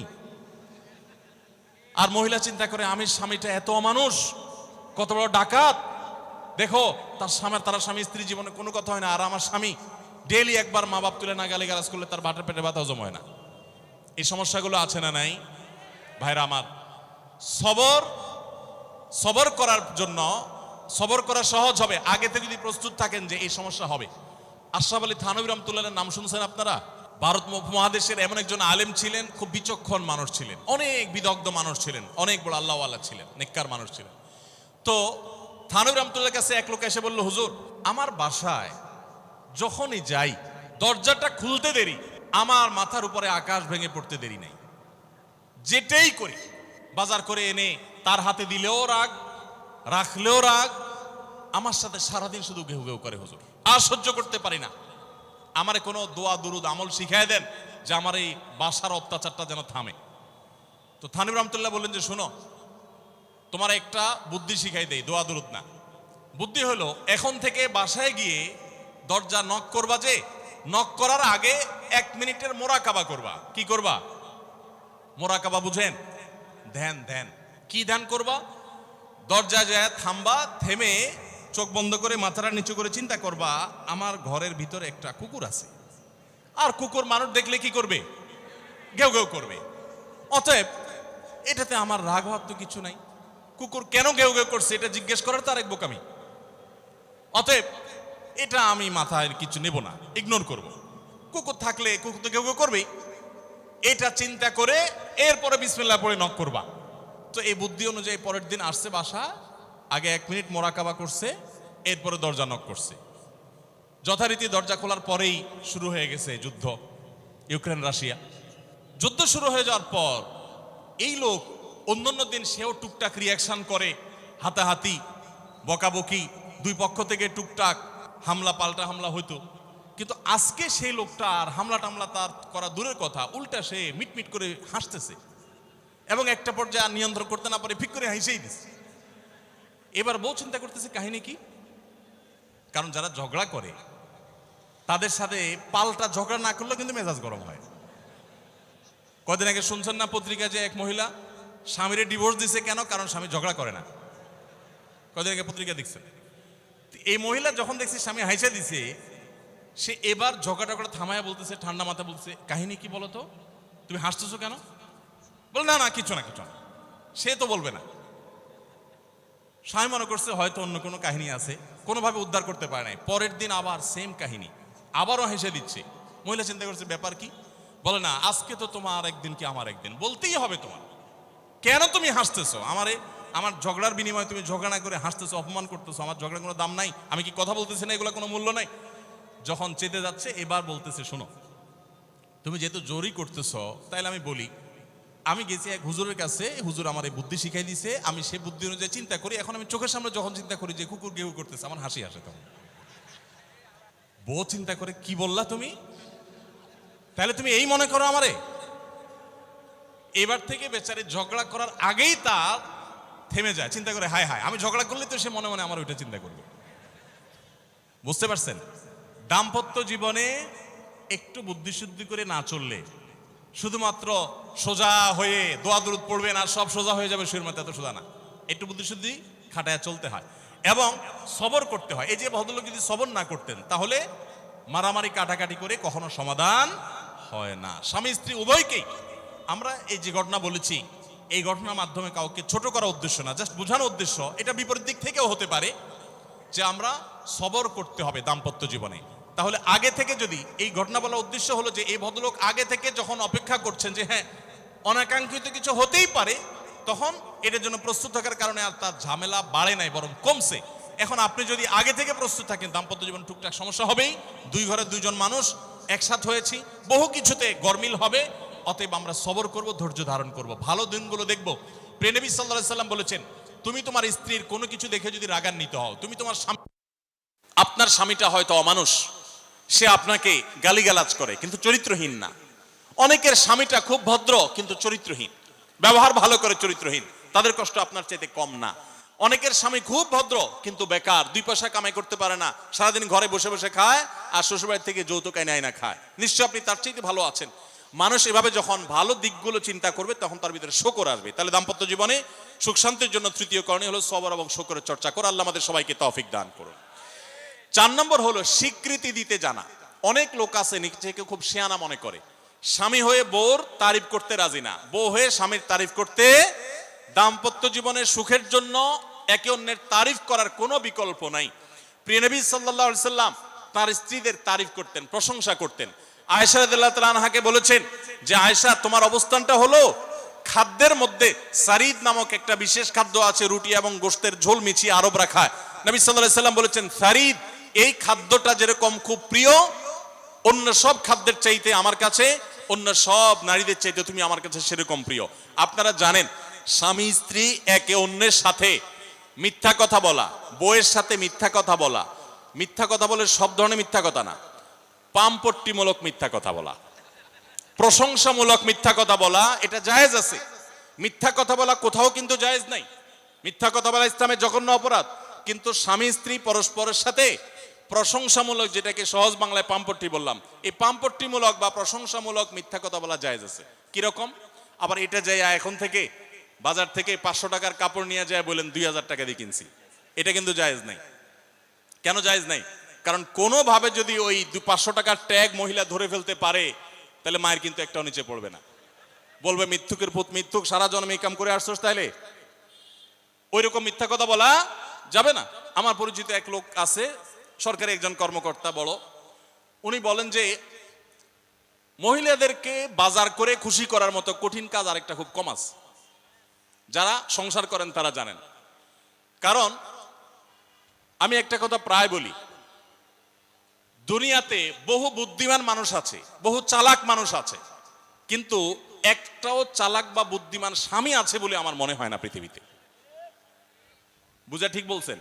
আর মহিলা চিন্তা করে, আমি স্বামীটা এত অমানুষ, কত বড় ডাকাত। দেখো, তার স্বামী স্ত্রী জীবনে কোনো কথা হয় না, আর আমার স্বামী ডেইলি একবার মা বাপ তুলে না গালিগালাজ করলে তার বাটের পেটে ব্যথা হজম হয় না। এই সমস্যাগুলো আছে না নাই? ভাইরা আমার, সবর করার জন্য, সবর করা সহজ হবে আগে থেকে যদি প্রস্তুত থাকেন যে এই সমস্যা হবে। আশরাফ আলী থানভী রাহমাতুল্লাহর নাম শুনছেন আপনারা? ভারত উপমহাদেশের এমন একজন আলেম ছিলেন, খুব বিচক্ষণ মানুষ ছিলেন, অনেক বিদগ্ধ মানুষ ছিলেন, অনেক বড় আল্লাহওয়ালা ছিলেন, নেককার মানুষ ছিলেন। তো থানভী রহমতুল্লাহর কাছে এক লোক এসে বলল, হুজুর আমার বাসায় যখনই যাই দরজাটা খুলতে দেরি, আমার মাথার উপরে আকাশ ভেঙে পড়তে দেরি নাই। যেটাই করি বাজার করে এনে তার হাতে দিলেও রাগ, রাখলেও রাগ, আমার সাথে সারাদিন শুধু ঘেউ ঘেউ করে হুজুর, আর সহ্য করতে পারি না। আমারে কোনো দোয়া দুরুদ আমল শিখাই দেন যে আমার এই বাসার অত্যাচারটা যেন থামে। তো থানভী রহমতুল্লাহ বললেন যে শোনো, তোমার একটা বুদ্ধি শিখাই দেই, দোয়া দুরুদ না। বুদ্ধি হলো এখন থেকে বাসায় গিয়ে দরজা নক করবা, যে নক করার আগে 1 মিনিটের মোরাকাবা করবা। কি করবা? মোরাকাবা বুঝেন? ধ্যান। ধ্যান কি ধ্যান করবা? দরজা যায় থামবা, থেমে চোখ বন্ধ করে মাথাটা নিচু করে চিন্তা করবা আমার ঘরের ভিতরে একটা কুকুর আছে, আর কুকুর মানুষ দেখলে কি করবে? ঘেউ ঘেউ করবে। অতএব এটাতে আমার রাগ ভাব তো কিছু নাই, কুকুর কেন ঘেউ ঘেউ করছে এটা জিজ্ঞেস করার তার এক বোকামি। অতএব এটা আমি মাথায় কিছু নেব না, ইগনোর করব। কুকুর থাকলে কুকুর তো ঘেউ ঘেউ করবেই, এটা চিন্তা করে এরপরে বিসমিল্লাহ পড়ে নক করবা। তো এই বুদ্ধি অনুযায়ী পরের দিন আসছে বাসা, আগে 1 মিনিট মোরাকাবা করছে, এরপরে দরজা নক করছে। যথারীতি দরজা খোলার পরেই শুরু হয়ে গেছে যুদ্ধ, ইউক্রেন রাশিয়া। যুদ্ধ শুরু হয়ে যাওয়ার পর এই লোক অন্যান্য দিন সেও টুকটাক রিয়াকশন করে, হাতাহাতি বকাবকি, দুই পক্ষ থেকে টুকটাক হামলা পাল্টা হামলা হইতো। কিন্তু আজকে সেই লোকটা আর হামলা টামলা তার করা দূরের কথা, উল্টা সে মিটমিট করে হাসতেছে এবং একটা পর্যায়ে আর নিয়ন্ত্রণ করতে না পারে ফিক করে হাসেই দিচ্ছে। এবার বউ চিন্তা করতেছে কাহিনী কি, কারণ যারা ঝগড়া করে তাদের সাথে পাল্টা ঝগড়া না করলেও কিন্তু মেজাজ গরম হয়। কদিন আগে শুনছেন না পত্রিকায় যে এক মহিলা স্বামীরে ডিভোর্স দিছে, কেন? কারণ স্বামী ঝগড়া করে না। কদিন আগে পত্রিকা দেখছেন। এই মহিলা যখন দেখছে স্বামী হাইসা দিছে, সে এবার ঝগড়া টগড়া থামায়া বলতেছে, ঠান্ডা মাথা বলছে, কাহিনী কি বলো তো, তুমি হাসতেছো কেন? বল না না কিছু না কিছু না। সে তো বলবে না। স্বামী মনে করছে হয়তো অন্য কোনো কাহিনী আছে, কোনোভাবে উদ্ধার করতে পারে নাই। পরের দিন আবার সেম কাহিনী, আবারও হেসে দিচ্ছে। মহিলা চিন্তা করছে ব্যাপার কি, বলে না আজকে তো তোমার একদিন কি আমার একদিন, বলতেই হবে তোমার। কেন তুমি হাসতেছো? আমার ঝগড়ার বিনিময়ে তুমি ঝগড়া না করে হাসতেছো, অপমান করতেছো। আমার ঝগড়ার কোনো দাম নাই, আমি কি কথা বলতেছি না, এগুলো কোনো মূল্য নাই। যখন চেতে যাচ্ছে এবার বলতেছে, শোনো তুমি যেহেতু জোরই করতেছো, তাইলে আমি বলি, আমি গেছি এক হুজুরের কাছে, হুজুর আমার এই বুদ্ধি শিখাই দিছে, আমি সেই বুদ্ধি অনুযায়ী চিন্তা করি। এখন আমি চোখের সামনে যখন চিন্তা করি যে কুকুর গেউ করতেছে, আমার হাসি আসে। তখন বউ চিন্তা করে, কি বললা তুমি? তাহলে তুমি এই মনে করো আমারে? এবার থেকে বেচারি ঝগড়া করার আগেই তার থেমে যায়, চিন্তা করে হায় হায় আমি ঝগড়া করলে তো সে মনে মনে আমার ওইটা চিন্তা করবে। বুঝতে পারছেন? দাম্পত্য জীবনে একটু বুদ্ধিশুদ্ধি করে না চললে, শুধুমাত্র সোজা হয়ে দোয়া দুরুদ পড়বেন আর সব সোজা হয়ে যাবে শুয়ের মতো, এত সোজা না। একটু বুদ্ধিশুদ্ধি খাটায় চলতে হয় এবং সবর করতে হয়। এই যে ভদ্রলোক যদি সবর না করতেন, তাহলে মারামারি কাটাকাটি করে কখনো সমাধান হয় না। স্বামী স্ত্রী উভয়কেই আমরা এই যে ঘটনা বলেছি, এই ঘটনার মাধ্যমে কাউকে ছোট করার উদ্দেশ্য না, জাস্ট বোঝানোর উদ্দেশ্য। এটা বিপরীত দিক থেকেও হতে পারে যে আমরা সবর করতে হবে দাম্পত্য জীবনে। তাহলে আগে থেকে যদি এই ঘটনা বলার উদ্দেশ্য হলো যে এই ভদ্রলোক আগে থেকে যখন অপেক্ষা করছেন যে হ্যাঁ অনাকাঙ্ক্ষিত কিছু হতেই পারে, তখন এটার জন্য প্রস্তুত থাকার কারণে আর তার ঝামেলা বাড়ে নাই, বরং কমছে। এখন আপনি যদি আগে থেকে প্রস্তুত থাকেন, দাম্পত্য জীবন টুকটাক সমস্যা হবেই, দুই ঘরে দুইজন মানুষ একসাথ হয়েছি, বহু কিছুতে গরমিল হবে। অতএব আমরা সবর করব, ধৈর্য ধারণ করব, ভালো দিনগুলো দেখব। প্রিয় নবী সাল্লাল্লাহু আলাইহি সাল্লাম বলেছেন, তুমি তোমার স্ত্রীর কোনো কিছু দেখে যদি রাগান্বিত হও, তুমি তোমার আপনার স্বামীটা হয়তো অমানুষ, সে আপনাকে গালিগালাজ করে কিন্তু চরিত্রহীন না। অনেকের স্বামীটা খুব ভদ্র কিন্তু চরিত্রহীন, ব্যবহার ভালো করে চরিত্রহীন, তাদের কষ্ট আপনার চাইতে কম না। অনেকের স্বামী খুব ভদ্র কিন্তু বেকার, 2 পয়সা কামাই করতে পারে না, সারাদিন ঘরে বসে বসে খায় আর শ্বশুরবাড়ি থেকে যৌতুক এনে আইনা খায়, নিশ্চয় আপনি তার চাইতে ভালো আছেন। মানুষ এভাবে যখন ভালো দিকগুলো চিন্তা করবে, তখন তার ভিতরে শকর আসবে। তাহলে দাম্পত্য জীবনে সুখ শান্তির জন্য তৃতীয় করণীয় হলো সবর এবং শকরের চর্চা করা। আল্লাহ আমাদের সবাইকে তৌফিক দান করুন। 4 নম্বর হলো স্বীকৃতি দিতে জানা। অনেক লোক আছে নিজেকে খুব শিয়ানা মনে করে, স্বামী হয়ে বউর তারিফ করতে রাজি না, বউ হয়ে স্বামীর তারিফ করতে। দাম্পত্য জীবনের সুখের জন্য একে অন্যের তারিফ করার কোনো বিকল্প নাই। প্রিয় নবী সাল্লাল্লাহু আলাইহি সাল্লাম তার স্ত্রীদের তারিফ করতেন, প্রশংসা করতেন। আয়েশা রাদিয়াল্লাহু তাআলা আনহাকে বলেছেন যে আয়েশা, তোমার অবস্থানটা হলো খাদ্যের মধ্যে সারিদ নামক একটা বিশেষ খাদ্য আছে, রুটি এবং গোশতের ঝোল মিছিয়ে আরবরা খায়। নবী সাল্লাল্লাহু আলাইহি সাল্লাম বলেছেন, সারিদ এই খাদ্যটা যেরকম খুব প্রিয় অন্য সব খাদ্যের চাইতে আমার কাছে, অন্য সব নারীদের চাইতে তুমি আমার কাছে সেরকম প্রিয়। আপনারা জানেন স্বামী স্ত্রী একে অন্যের সাথে মিথ্যা কথা বলা, বউয়ের সাথে মিথ্যা কথা বলা, মিথ্যা কথা বলে সব ধরনের মিথ্যা কথা না, পামপট্টিমূলক মিথ্যা কথা বলা, প্রশংসামূলক মিথ্যা কথা বলা, এটা জায়েজ আছে। মিথ্যা কথা বলা কোথাও কিন্তু জায়েজ নাই। মিথ্যা কথা বলা ইসলামের জঘন্য অপরাধ। কিন্তু স্বামী স্ত্রী পরস্পরের সাথে প্রশংসামূলক, যেটাকে সহজ বাংলায় পামপট্টি বললাম, এই পামপট্টিমূলক বা প্রশংসামূলক মিথ্যা কথা বলা জায়েজ আছে। কিরকম? আবার এটা যাই এখন থেকে বাজার থেকে 500 টাকার কাপড় নিয়ে যায় বলেন 2000 টাকা দিয়ে কিনছি, এটা কিন্তু জায়েজ নাই। কেন জায়েজ নাই? কারণ কোনোভাবে যদি ওই 500 টাকার ট্যাগ মহিলা ধরে ফেলতে পারে, তাহলে মায়ের কিন্তু একটাও নিচে পড়বে না। বলবে মিথ্যুকের পুত মিথ্যুক, সারা জন্ম এই কাম করে আসছস, তাইলে ওই রকম মিথ্যা কথা বলা যাবে না। আমার পরিচিত এক লোক আছে, সরকারি একজন কর্মকর্তা বড়, উনি বলেন যে মহিলাদেরকে বাজার করে খুশি করার মতো কঠিন কাজ আরেকটা খুব কম আছে। যারা সংসার করেন তারা জানেন। কারণ আমি একটা কথা প্রায় বলি, দুনিয়াতে বহু বুদ্ধিমান মানুষ আছে, বহু চালাক মানুষ আছে, কিন্তু একটাও চালাক বা বুদ্ধিমান স্বামী আছে বলে আমার মনে হয় না পৃথিবীতে। বুঝা ঠিক বলছেন?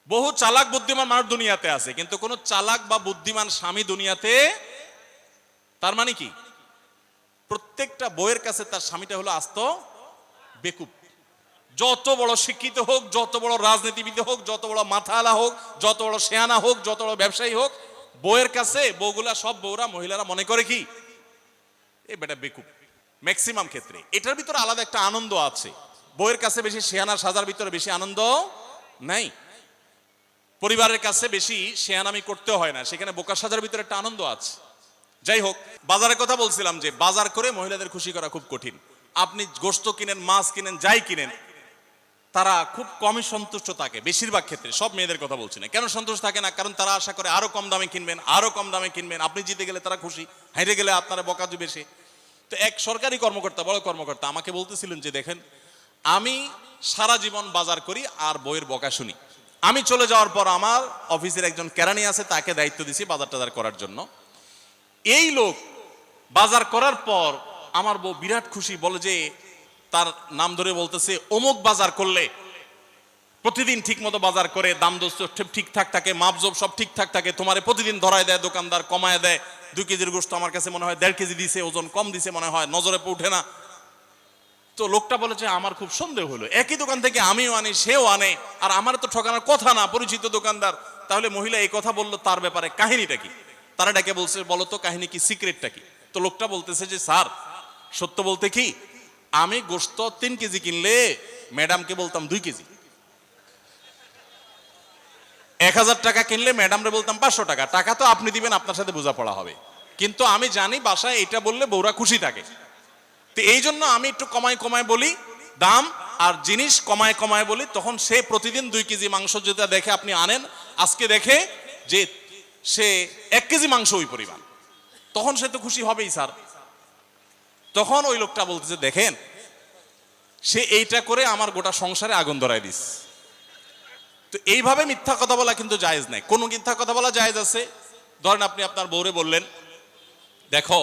বহু চালাক বুদ্ধিমান মানুষ দুনিয়াতে আছে, কিন্তু কোন চালাক বা বুদ্ধিমান স্বামী দুনিয়াতে। তার মানে কি? প্রত্যেকটা বউয়ের কাছে তার স্বামীটা হলো আস্ত বেকুব। যত বড় শিক্ষিত হোক, যত বড় রাজনীতিবিদ হোক, যত বড় মাথাওয়ালা হোক, যত বড় শেয়ানা হোক, যত বড় ব্যবসায়ী হোক, বউয়ের কাছে বউগুলা, সব বউরা, মহিলারা মনে করে কি এ বেটা বেকুব। ম্যাক্সিমাম ক্ষেত্রে এটার ভিতরে আলাদা একটা আনন্দ আছে। বউয়ের কাছে বেশি শেয়ানা সাজার ভিতরে বেশি আনন্দ নাই। পরিবারের কাছে বেশি শেয়ানামি করতে হয় না, সেখানে বোকা সাজার ভিতরে একটা আনন্দ আছে। যাই হোক, বাজারের কথা বলছিলাম যে বাজার করে মহিলাদের খুশি করা খুব কঠিন। আপনি গোশত কিনেন, মাছ কিনেন, যাই কিনেন, তারা খুব কমই সন্তুষ্ট থাকে বেশিরভাগ ক্ষেত্রে। সব মেয়েদের কথা বলছি না। কেন সন্তুষ্ট থাকে না? কারণ তারা আশা করে আরো কম দামে কিনবেন, আরো কম দামে কিনবেন। আপনি জিতে গেলে তারা খুশি, হাইরে গেলে আপনারা বকা দিবে সে। তো এক সরকারি কর্মকর্তা, বড় কর্মকর্তা, আমাকে বলতেছিলেন যে দেখেন, আমি সারা জীবন বাজার করি আর বইয়ের বকা শুনি। আমি চলে যাওয়ার পর আমার অফিসের একজন কেরানি আছে, তাকে দায়িত্ব দিছি বাজার টাজার করার জন্য। এই লোক বাজার করার পর আমার বউ বিরাট খুশি, বলে যে তার নাম ধরে বলতেছে, অমুক বাজার করলে প্রতিদিন ঠিক মতো বাজার করে, দাম দোস্ত ঠিকঠাক থাকে, মাপজোপ সব ঠিকঠাক থাকে, তোমারে প্রতিদিন ধরায় দেয় দোকানদার, কমায় দেয়। 2 কেজির গোশত আমার কাছে মনে হয় 1.5 কেজি দিছে, ওজন কম দিছে মনে হয়, নজরে উঠে না। তো লোকটা বলেছে আমার খুব সন্দেহ হলো, একই দোকান থেকে আমিও আনি, সেও আনে, আর আমার তো ঠকানোর কথা না, পরিচিত দোকানদার। তাহলে মহিলা এই কথা বললো, তার ব্যাপারে কাহিনীটা কি? তারা ডেকে বলছে, বলো তো কাহিনী কি, সিক্রেটটা কি? তো লোকটা বলতেছে যে স্যার, সত্য বলতে কি, আমি গোশত 3 কেজি কিনলে ম্যাডামকে বলতাম 2 কেজি, 1000 টাকা কিনলে ম্যাডামরে বলতাম 500 টাকা। টাকা তো আপনি দিবেন, আপনার সাথে বোঝাপড়া হবে, কিন্তু আমি জানি বাসায় এটা বললে বউরা খুশি থাকে। তো এই জন্য আমি একটু কমায় কমায় বলি দাম, আর জিনিস কমায় কমায় বলি। তখন সে প্রতিদিন 2 কেজি মাংস যেটা দেখে আপনি আনেন, আজকে দেখে যে সে 1 কেজি মাংস ওই পরিমাণ, তখন সে তো খুশি হবেই স্যার। তখন ওই লোকটা বলতেছে দেখেন, সে এইটা করে আমার গোটা সংসারে আগুন ধরায় দিস। তো এইভাবে মিথ্যা কথা বলা কিন্তু জায়েজ নাই। কোন মিথ্যা কথা বলা জায়েজ আছে? ধরেন আপনি আপনার বউরে বললেন, দেখো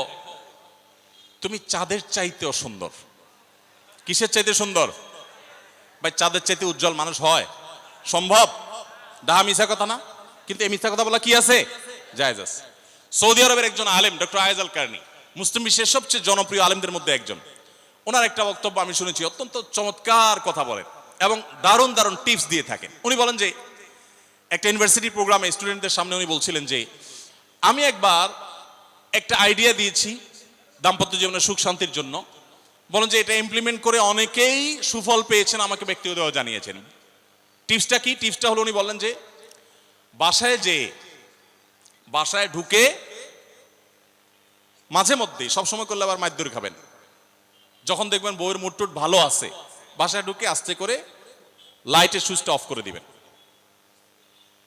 তুমি চাঁদের চাইতেও সুন্দর। কিসের চাইতে সুন্দর? ভাই চাঁদের চাইতে উজ্জ্বল মানুষ হয় সম্ভব? ডাহা মিথ্যা কথা না? কিন্তু এই মিথ্যা কথা বলা কি আছে? জায়েজ আছে। সৌদি আরবের একজন আলেম, ডক্টর আয়েজ আল কারনি, মুসলিম বিশ্বের সবচেয়ে জনপ্রিয় আলেমদের মধ্যে একজন। ওনার একটা বক্তব্য আমি শুনেছি, অত্যন্ত চমৎকার কথা বলেন এবং দারুণ দারুণ টিপস দিয়ে থাকেন। উনি বলেন যে একটা ইউনিভার্সিটি প্রোগ্রামে স্টুডেন্টদের সামনে উনি বলছিলেন যে আমি একবার একটা আইডিয়া দিয়েছি দাম্পত্য জীবনের সুখ শান্তির জন্য। বলেন যে এটা ইমপ্লিমেন্ট করে অনেকেই সুফল পেয়েছেন, আমাকে ব্যক্তিগতভাবে জানিয়েছেন। টিপসটা কি? টিপসটা হলো, উনি বললেন যে বাসায় ঢুকে মাঝে মধ্যে, সবসময় করলে আবার মাইর দূর খাবেন, যখন দেখবেন বউয়ের মুড টুট ভালো আছে, বাসায় ঢুকে আস্তে করে লাইটের সুইচটা অফ করে দিবেন।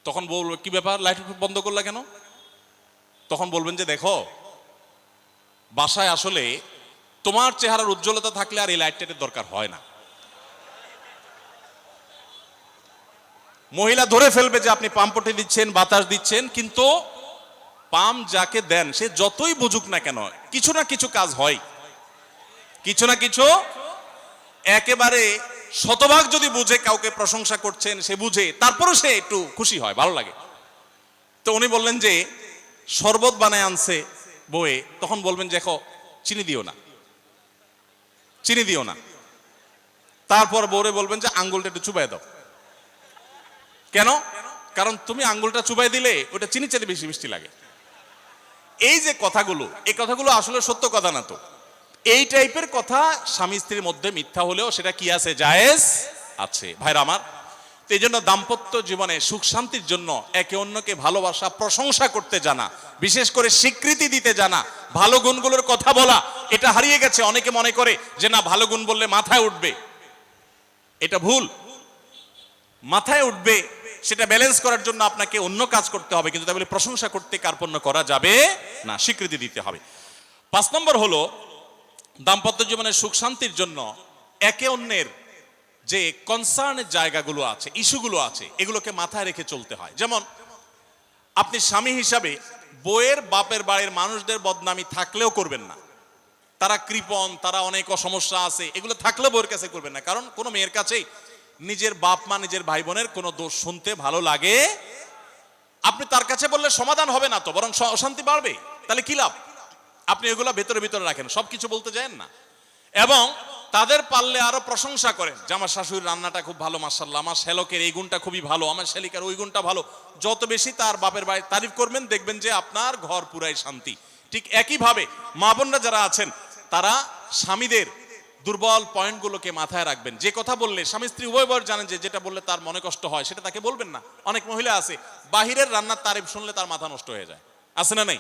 তখন বলবে কি ব্যাপার, লাইট বন্ধ করলা কেন? তখন বলবেন যে দেখো বাসায় আসলে তোমার চেহারার উজ্জ্বলতা থাকলে আর এই লাইটটার দরকার হয় না। মহিলা ধরে ফেলবে যে আপনি পাম্পটি দিচ্ছেন, বাতাস দিচ্ছেন, কিন্তু পাম্প যাকে দেন সে যতই বুঝুক না কেন কিছু না কিছু কাজ হয়, কিছু না কিছু। একেবারে শতভাগ যদি বুঝে কাউকে প্রশংসা করছেন, সে বুঝে, তারপরও সে একটু খুশি হয়, ভালো লাগে। তো উনি বললেন যে শরবত বানায় আনছে বউয়ে, তখন বলবেন যে দেখো চিনি দিও না, চিনি দিও না। তারপর বউরে বলবেন যে আঙ্গুলটা একটু চুবাই দাও। কেন? কারণ তুমি আঙ্গুলটা চুবাই দিলে ওটা চিনি চাইতে বেশি মিষ্টি লাগে। এই যে কথাগুলো, এই কথাগুলো আসলে সত্য কথা না। তো এই টাইপের কথা স্বামী স্ত্রীর মধ্যে মিথ্যা হলেও সেটা কি আছে? জায়েজ আছে। ভাইরা আমার, তো এই জন্য দাম্পত্য জীবনে সুখ শান্তির জন্য একে অন্যকে ভালোবাসা, প্রশংসা করতে জানা, বিশেষ করে স্বীকৃতি দিতে জানা, ভালো গুণগুলোর কথা বলা, এটা হারিয়ে গেছে। অনেকে মনে করে যে না, ভালো গুণ বললে মাথায় উঠবে। এটা ভুল। মাথায় উঠবে সেটা ব্যালেন্স করার জন্য আপনাকে অন্য কাজ করতে হবে, কিন্তু তাই বলে প্রশংসা করতে কার্পণ্য করা যাবে না, স্বীকৃতি দিতে হবে। 5 নম্বর হলো দাম্পত্য জীবনের সুখ শান্তির জন্য একে অন্যের যে কনসার্নের জায়গাগুলো আছে, ইস্যুগুলো আছে, এগুলোকে মাথায় রেখে চলতে হয়। যেমন আপনি স্বামী হিসাবে বউয়ের বাপের বাড়ির মানুষদের বদনামি থাকলেও করবেন না। তারা কৃপণ, তারা অনেক সমস্যা আছে, এগুলো থাকলেও বউয়ের কাছে করবেন না। কারণ কোনো মেয়ের কাছেই নিজের বাপ মা, নিজের ভাই বোনের কোনো দোষ শুনতে ভালো লাগে। আপনি তার কাছে বললে সমাধান হবে না, তো বরং অশান্তি বাড়বে। তাহলে কি লাভ? আপনি এগুলো ভেতরে ভিতরে রাখেন, সবকিছু বলতে যান না। এবং তাদের পারলে আরো প্রশংসা করেন যে আমার শাশুড়ির রান্নাটা খুব ভালো, মাশাআল্লাহ, আমার শ্যালকের এই গুণটা খুবই ভালো, আমার শ্যালিকার ওই গুণটা ভালো। যত বেশি তার বাপের বাড়ি তারিফ করবেন, দেখবেন যে আপনার ঘর পুরাই শান্তি। ঠিক একইভাবে মা বোনরা যারা আছেন, তারা স্বামীদের দুর্বল পয়েন্টগুলোকে মাথায় রাখবেন। যে কথা বললে স্বামী স্ত্রী উভয় জানেন যে যেটা বললে তার মনে কষ্ট হয়, সেটা তাকে বলবেন না। অনেক মহিলা আছে বাহিরের রান্নার তারিফ শুনলে তার মাথা নষ্ট হয়ে যায়, আছে না নাই?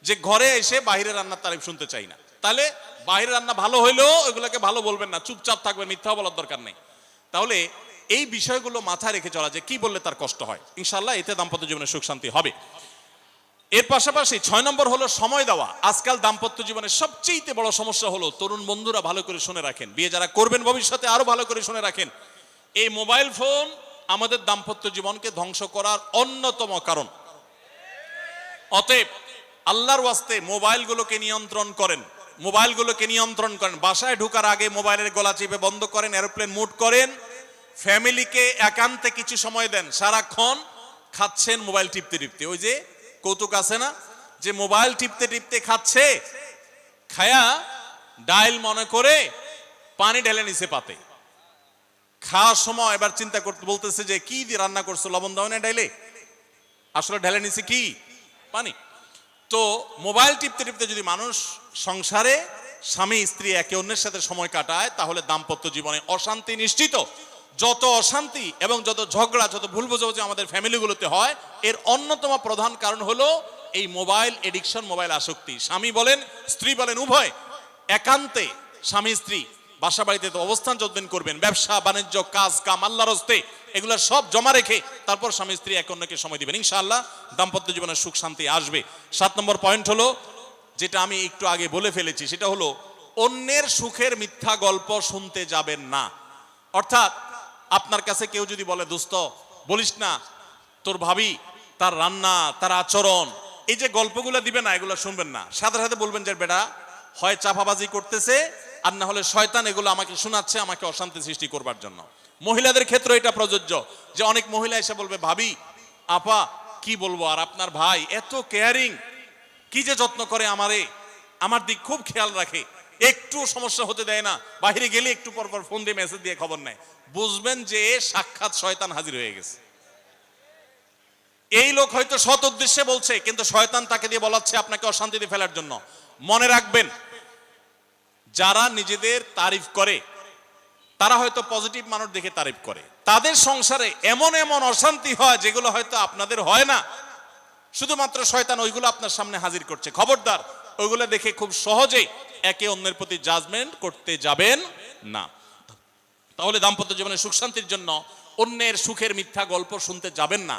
যে ঘরে এসে বাহিরের রান্নার তারিফ শুনতে চাই না। তাহলে বাহিরের রান্না ভালো হইলেও এগুলোকে ভালো বলবেন না, চুপচাপ থাকবেন, মিথ্যা বলার দরকার নেই। তাহলে এই বিষয়গুলো মাথায় রেখে চলা, যে কি বললে তার কষ্ট হয়, ইনশাআল্লাহ এতে দাম্পত্য জীবনে সুখ শান্তি হবে। এর পাশাপাশি 6 নম্বর হলো সময় দেওয়া। আজকাল দাম্পত্য জীবনের সবচেয়ে বড় সমস্যা হলো, তরুণ বন্ধুরা ভালো করে শুনে রাখেন, বিয়ে যারা করবেন ভবিষ্যতে আরো ভালো করে শুনে রাখেন, এই মোবাইল ফোন আমাদের দাম্পত্য জীবনকে ধ্বংস করার অন্যতম কারণ। অতএব আল্লাহর ওয়াস্তে মোবাইলগুলোকে নিয়ন্ত্রণ করেন, মোবাইলগুলোকে নিয়ন্ত্রণ করেন। বাসায় ঢোকার আগে মোবাইলের গলা চেপে বন্ধ করেন, এরোপ্লেন মুড করেন। ফ্যামিলিকে একান্তে কিছু সময় দেন। সারাক্ষণ খাচ্ছেন মোবাইল টিপতে টিপতে, ওই যে কৌতুক আছে না, যে মোবাইল টিপতে টিপতে খাচ্ছে, খায়া ডাইল মনে করে পানি ঢেলে নিছে পাতে। খাওয়ার সময় এবার চিন্তা করতে বলতেছে যে কি দিয়ে রান্না করছো, লবণ দাও না ডাইলে, আসলে ঢেলে নিছে কি পানি। তো মোবাইল টিপতে টিপতে যদি মানুষ সংসারে স্বামী স্ত্রী একে অন্যের সাথে সময় কাটায়, তাহলে দাম্পত্য জীবনে অশান্তি নিশ্চিত। যত অশান্তি এবং যত ঝগড়া, যত ভুল বোঝাবুঝি আমাদের ফ্যামিলিগুলোতে হয়, এর অন্যতম প্রধান কারণ হলো এই মোবাইল এডিকশন, মোবাইল আসক্তি। স্বামী বলেন স্ত্রী বলেন উভয় একান্তে স্বামী স্ত্রী বাসা বাড়িতে তো অবস্থান যতদিন করবেন, ব্যবসা বাণিজ্য, কাজ কাম, আল্লাহর হস্তে, এগুলো সব জমা রেখে তারপর স্বামী স্ত্রী একে অন্যকে সময় দিবেন, ইনশাআল্লাহ দাম্পত্য জীবনের সুখ শান্তি আসবে। 7 নম্বর পয়েন্ট হলো, যেটা আমি একটু আগে বলে ফেলেছি, সেটা হলো অন্যের সুখের মিথ্যা গল্প শুনতে যাবেন না। অর্থাৎ আপনার কাছে কেউ যদি বলে দোস্ত বলিস না, তোর ভাবি তার রান্না, তার আচরণ, এই যে গল্পগুলো দিবে না, এগুলো শুনবেন না। সাথে সাথে বলবেন যে বেটা হয় চাপাবাজি করতেছে, আর না হলে শয়তান এগুলো আমাকে শোনাচ্ছে, আমাকে অশান্তি সৃষ্টি করবার জন্য। মহিলাদের ক্ষেত্রে এটা প্রযোজ্য, যে অনেক মহিলা এসে বলবে ভাবি, আপা কি বলবো, আর আপনার ভাই এত কেয়ারিং, কি যে যত্ন করে আমারে, আমার দিক খুব খেয়াল রাখে, একটু সমস্যা হতে দেয় না, বাইরে গেলে একটু পর পর ফোন দিয়ে মেসেজ দিয়ে খবর নেয়। বুঝবেন যে সাক্ষাৎ শয়তান হাজির হয়ে গেছে। এই লোক হয়তো সৎ উদ্দেশ্যে বলছে, কিন্তু শয়তান তাকে দিয়ে বলাচ্ছে আপনাকে অশান্তিতে ফেলার জন্য। মনে রাখবেন, যারা নিজেদের তারিফ করে তারা হয়তো পজিটিভ মানুষ দেখে তারিফ করে, তাদের সংসারে এমন এমন অশান্তি হয় যেগুলো হয়তো আপনাদের হয় না, শুধুমাত্র শয়তান ওইগুলো আপনার সামনে হাজির করছে। খবরদার, ওইগুলো দেখে খুব সহজেই একে অন্যের প্রতি জাজমেন্ট করতে যাবেন না। তাহলে দাম্পত্য জীবনে সুখ শান্তির জন্য অন্যের সুখের মিথ্যা গল্প শুনতে যাবেন না।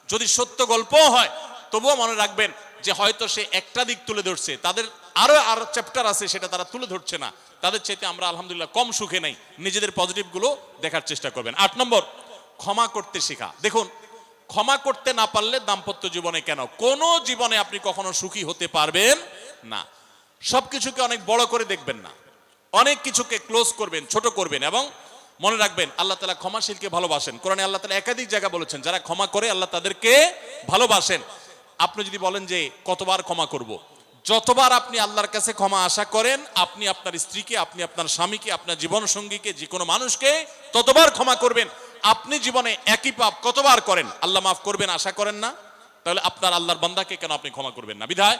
যদি সত্য গল্পও হয়, তবুও মনে রাখবেন যে হয়তো সে একটা দিক তুলে ধরছে, তাদের আরো আরো চ্যাপ্টার আছে, সেটা তারা তুলে ধরছে না। তাদের চাইতে আমরা আলহামদুলিল্লাহ কম সুখে নাই। নিজেদের পজিটিভ গুলো দেখার চেষ্টা করবেন। 8 নম্বর, ক্ষমা করতে শেখা। দেখুন, ক্ষমা করতে না পারলে দাম্পত্য জীবনে কেন, কোন জীবনে আপনি কখনো সুখী হতে পারবেন না। সবকিছুকে অনেক বড় করে দেখবেন না, অনেক কিছুকে ক্লোজ করবেন, ছোট করবেন। এবং মনে রাখবেন, আল্লাহ তাআলা ক্ষমাশীলকে ভালোবাসেন। কোরআনে আল্লাহ তাআলা একাধিক জায়গা বলেছেন, যারা ক্ষমা করে আল্লাহ তাদেরকে ভালোবাসেন। আপনি যদি বলেন যে কতবার ক্ষমা করব, যতবার আপনি আল্লাহর কাছে ক্ষমা আশা করেন, আপনি আপনার স্ত্রীকে, আপনি আপনার স্বামীকে, আপনার জীবন সঙ্গীকে, যে কোনো মানুষকে ততবার ক্ষমা করবেন। আপনি জীবনে একই পাপ কতবার করেন, আল্লাহ মাফ করবেন আশা করেন না? তাহলে আপনার আল্লাহর বান্দাকে কেন আপনি ক্ষমা করবেন না? বিধায়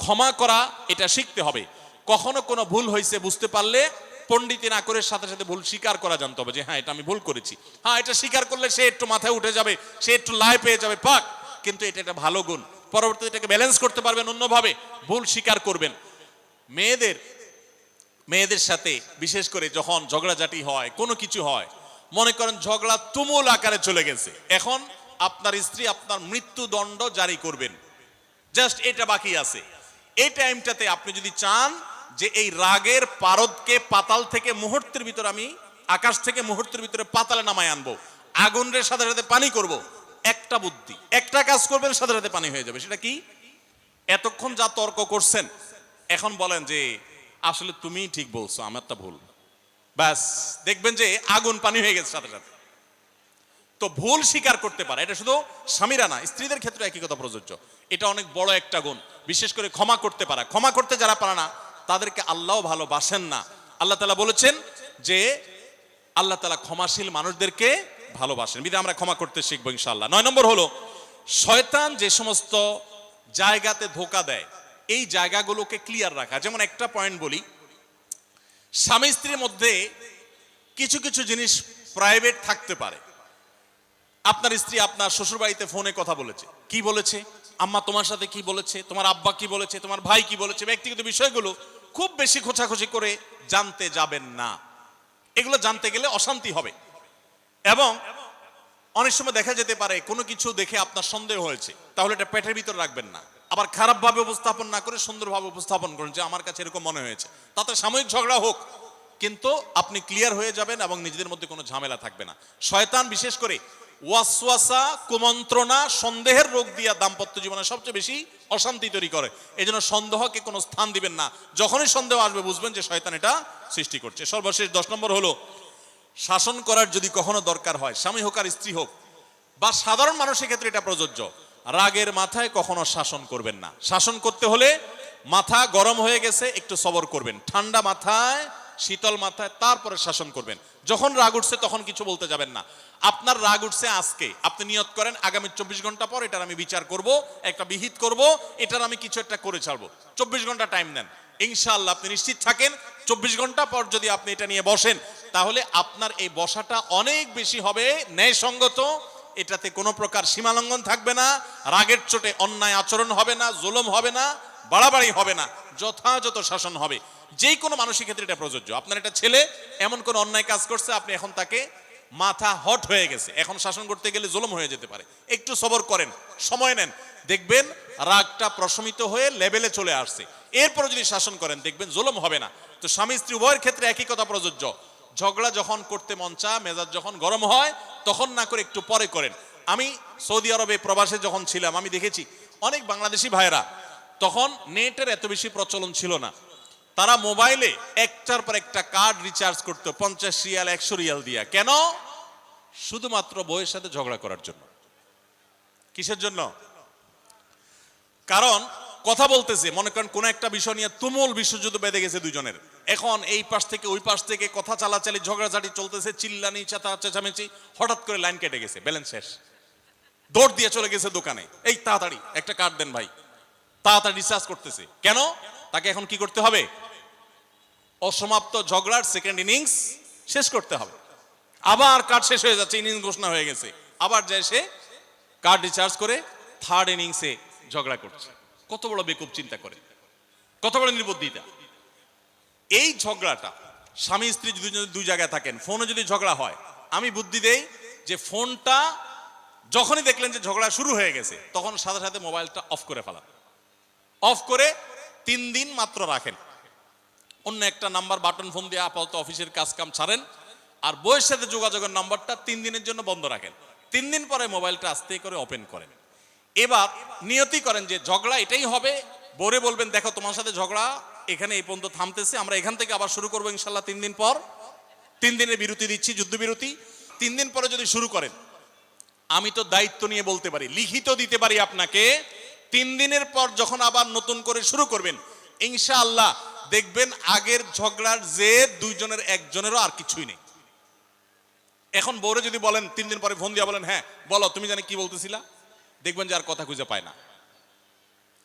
ক্ষমা করা এটা শিখতে হবে। কখনো কোনো ভুল হয়েছে বুঝতে পারলে পণ্ডিতি না করে সাথে সাথে ভুল স্বীকার করা জানতে হবে, যে হ্যাঁ এটা আমি ভুল করেছি। হ্যাঁ, এটা স্বীকার করলে সে একটু মাথায় উঠে যাবে, সে একটু লাই পেয়ে যাবে, পাক। কিন্তু এটা একটা ভালো গুণ, পরবর্তীতে এটাকে ব্যালেন্স করতে পারবেন অন্যভাবে। ভুল স্বীকার করবেন। মেয়েদের সাথে বিশেষ করে যখন ঝগড়াঝাটি হয়, কোনো কিছু হয়, মনে করেন ঝগড়া তুমুল আকারে চলে গেছে, এখন আপনার স্ত্রী আপনার মৃত্যুদণ্ড জারি করবেন, জাস্ট এটা বাকি আছে। এই টাইমটাতে আপনি যদি চান যে এই রাগের পারদকে পাতাল থেকে মুহূর্তের ভিতর, আমি আকাশ থেকে মুহূর্তের ভিতরে পাতালে নামায় আনবো, আগুনের সাথে সাথে পানি করব, একটা বুদ্ধি, একটা কাজ করবেন, সাথে সাথে পানি হয়ে যাবে। সেটা কি? এতক্ষণ যা তর্ক করছেন, এখন বলেন যে আসলে তুমি ঠিক বলছো, আমারটা ভুল, ব্যাস দেখবেন যে আগুন পানি হয়ে গেছে সাথে সাথে। তো ভুল স্বীকার করতে পারে, এটা শুধু স্বামীরা না, স্ত্রীদের ক্ষেত্রে একই কথা প্রযোজ্য। এটা অনেক বড় একটা গুণ, বিশেষ করে ক্ষমা করতে পারা। ক্ষমা করতে যারা পারে না, তাদেরকে আল্লাহ ভালোবাসেন না। আল্লাহ তাআলা বলেছেন যে আল্লাহ তাআলা ক্ষমাশীল মানুষদেরকে ভালোবাসেন। বিধায় আমরা ক্ষমা করতে শিখবো ইনশাআল্লাহ। 9 নম্বর হলো, শয়তান যে সমস্ত জায়গাতে ধোঁকা দেয়, এই জায়গাগুলোকে ক্লিয়ার রাখা। যেমন একটা পয়েন্ট বলি, স্বামী স্ত্রীর মধ্যে কিছু কিছু জিনিস প্রাইভেট থাকতে পারে। আপনার স্ত্রী আপনার শ্বশুর বাড়িতে ফোনে কথা বলেছে, কি বলেছে, আম্মা তোমার সাথে কি বলেছে, তোমার আব্বা কি বলেছে, তোমার ভাই কি বলেছে, ব্যক্তিগত বিষয়গুলো খুব বেশি খোঁচাখুচি করে জানতে যাবেন না। এগুলো জানতে গেলে অশান্তি হবে। এবং অনেক সময় দেখা যেতে পারে কোনো কিছু দেখে আপনার সন্দেহ হয়েছে, তাহলে এটা পেটের ভিতর রাখবেন না। আবার খারাপ ভাবে উপস্থাপন না করে সুন্দরভাবে উপস্থাপন করুন যে আমার কাছে এরকম মনে হয়েছে। তাতে সাময়িক ঝগড়া হোক, কিন্তু আপনি ক্লিয়ার হয়ে যাবেন এবং নিজেদের মধ্যে কোনো ঝামেলা থাকবে না। শয়তান বিশেষ করে ওয়াসওয়াসা, কুমন্ত্রণা, সন্দেহের রোগ দিয়া দাম্পত্য জীবনে সবচেয়ে বেশি অশান্তি তৈরি করে। এই জন্য সন্দেহকে কোনো স্থান দিবেন না। যখনই সন্দেহ আসবে বুঝবেন যে শয়তান এটা সৃষ্টি করছে। সর্বশেষ 10 নম্বর হলো, শাসন করার যদি কখনো দরকার হয়, স্বামী হোক আর স্ত্রী হোক বা সাধারণ মানুষের ক্ষেত্রে এটা প্রযোজ্য, রাগের মাথায় কখনো শাসন করবেন না। শাসন করতে হলে মাথা গরম হয়ে গেছে, একটু সবর করবেন, ঠান্ডা মাথায়, শীতল মাথায় তারপরে শাসন করবেন। যখন রাগ উঠছে তখন কিছু বলতে যাবেন না। আপনার রাগ উঠছে আজকে, আপনি নিয়ত করেন আগামী 24 ঘন্টা পর এটার আমি বিচার করব, একটা বিহিত করব, এটার আমি কিছু একটা করে ছাড়বো। 24 ঘন্টা টাইম নেন, ইনশাআল্লাহ আপনি নিশ্চিত থাকেন 24 ঘন্টা পর যদি আপনি এটা নিয়ে বসেন, তাহলে আপনার এই বসাটা অনেক বেশি হবে ন্যায়সঙ্গত। এটাতে কোনো প্রকার সীমালঙ্ঘন থাকবে না, রাগের চোটে অন্যায় আচরণ হবে না, জুলুম হবে না, বাড়াবাড়ি হবে না, যথাযথ শাসন হবে। যে কোনো মানুষের ক্ষেত্রে এটা প্রযোজ্য। আপনার একটা ছেলে এমন কোন অন্যায় কাজ করছে, আপনি এখন তাকে মাথা হট হয়ে গেছে, এখন শাসন করতে গেলে জুলুম হয়ে যেতে পারে, একটু সবর করেন, সময় নেন, দেখবেন রাগটা প্রশমিত হয়ে লেভেলে চলে আসছে। এরপর যদি শাসন করেন দেখবেন জুলুম হবে না। তো স্বামী স্ত্রী উভয়ের ক্ষেত্রে একই কথা প্রযোজ্য। ঝগড়া যখন করতে মন চায়, মেজাজ যখন গরম হয়, তখন না করে একটু পরে করেন। আমি সৌদি আরবে প্রবাসে যখন ছিলাম, আমি দেখেছি অনেক বাংলাদেশি ভাইয়েরা, তখন নেটের এত বেশি প্রচলন ছিল না, তারা মোবাইলে একটার পর একটা কার্ড রিচার্জ করতো 50 রিয়াল 100 রিয়াল দিয়া। কেন? শুধুমাত্র বউয়ের সাথে ঝগড়া করার জন্য। কিসের জন্য? কারণ কথা বলতেছে, মনে করেন কোন একটা বিষয় নিয়ে তুমুল বিশ্বযুদ্ধ বেঁধে গেছে দুজনের, এখন এই পাশ থেকে ওই পাশ থেকে কথা চালাচালি, ঝগড়াঝাটি চলতেছে, চিল্লানি চেঁচামেচি, হঠাৎ করে লাইন কেটে গেছে, ব্যালেন্স শেষ, দৌড় দিয়ে চলে গেছে দোকানে, এই তাড়াতাড়ি একটা কার্ড দেন ভাই, তাড়াতাড়ি রিচার্জ করতেছে। কেন? তাকে এখন কি করতে হবে? অসমাপ্ত ঝগড়ার সেকেন্ড ইনিংস শেষ করতে হবে। আবার কার্ড শেষ হয়ে যাচ্ছে, ইনিংস ঘোষণা হয়ে গেছে, আবার যায় সে কার্ড রিচার্জ করে থার্ড ইনিংসে ঝগড়া করছে। কত বড় বেকুব চিন্তা করে, কত বড় নির্বুদ্ধিতা। এই ঝগড়াটা স্বামী স্ত্রী যদি দুই জায়গায় থাকেন, ফোনে যদি ঝগড়া হয়, আমি বুদ্ধি দেই যে ফোনটা যখনই দেখলেন যে ঝগড়া শুরু হয়ে গেছে, তখন সাথে সাথে মোবাইলটা অফ করে ফেলান। অফ করে 3 দিন মাত্র রাখেন। অন্য একটা নাম্বার বাটন ফোন দিয়ে আপাতত অফিসের কাজ কাম ছাড়েন, আর বউয়ের সাথে যোগাযোগের নাম্বারটা 3 দিনের জন্য বন্ধ রাখেন। 3 দিন পরে মোবাইলটা আস্তে করে ওপেন করেন। এবার নিয়তি করেন যে ঝগড়া এটাই হবে। বউরে বলবেন, দেখো তোমার সাথে ঝগড়া এখানে এই পর্যন্ত থামতেছে, আমরা এখান থেকে আবার শুরু করবো ইনশাল্লাহ 3 দিন পর। 3 দিনের বিরতি দিচ্ছি, যুদ্ধবিরতি। 3 দিন পরে যদি শুরু করেন, আমি তো দায়িত্ব নিয়ে বলতে পারি, লিখিত দিতে পারি আপনাকে, 3 দিনের পর যখন আবার নতুন করে শুরু করবেন ইনশাআল্লাহ দেখবেন আগের ঝগড়ার জেদ দুইজনের একজনেরও আর কিছুই নেই। এখন বউরে যদি বলেন 3 দিন পরে ফোন দিয়া বলেন, হ্যাঁ বলো তুমি জানি কি বলতেছিলা, দেখবেন যে আর কথা খুঁজে পায় না।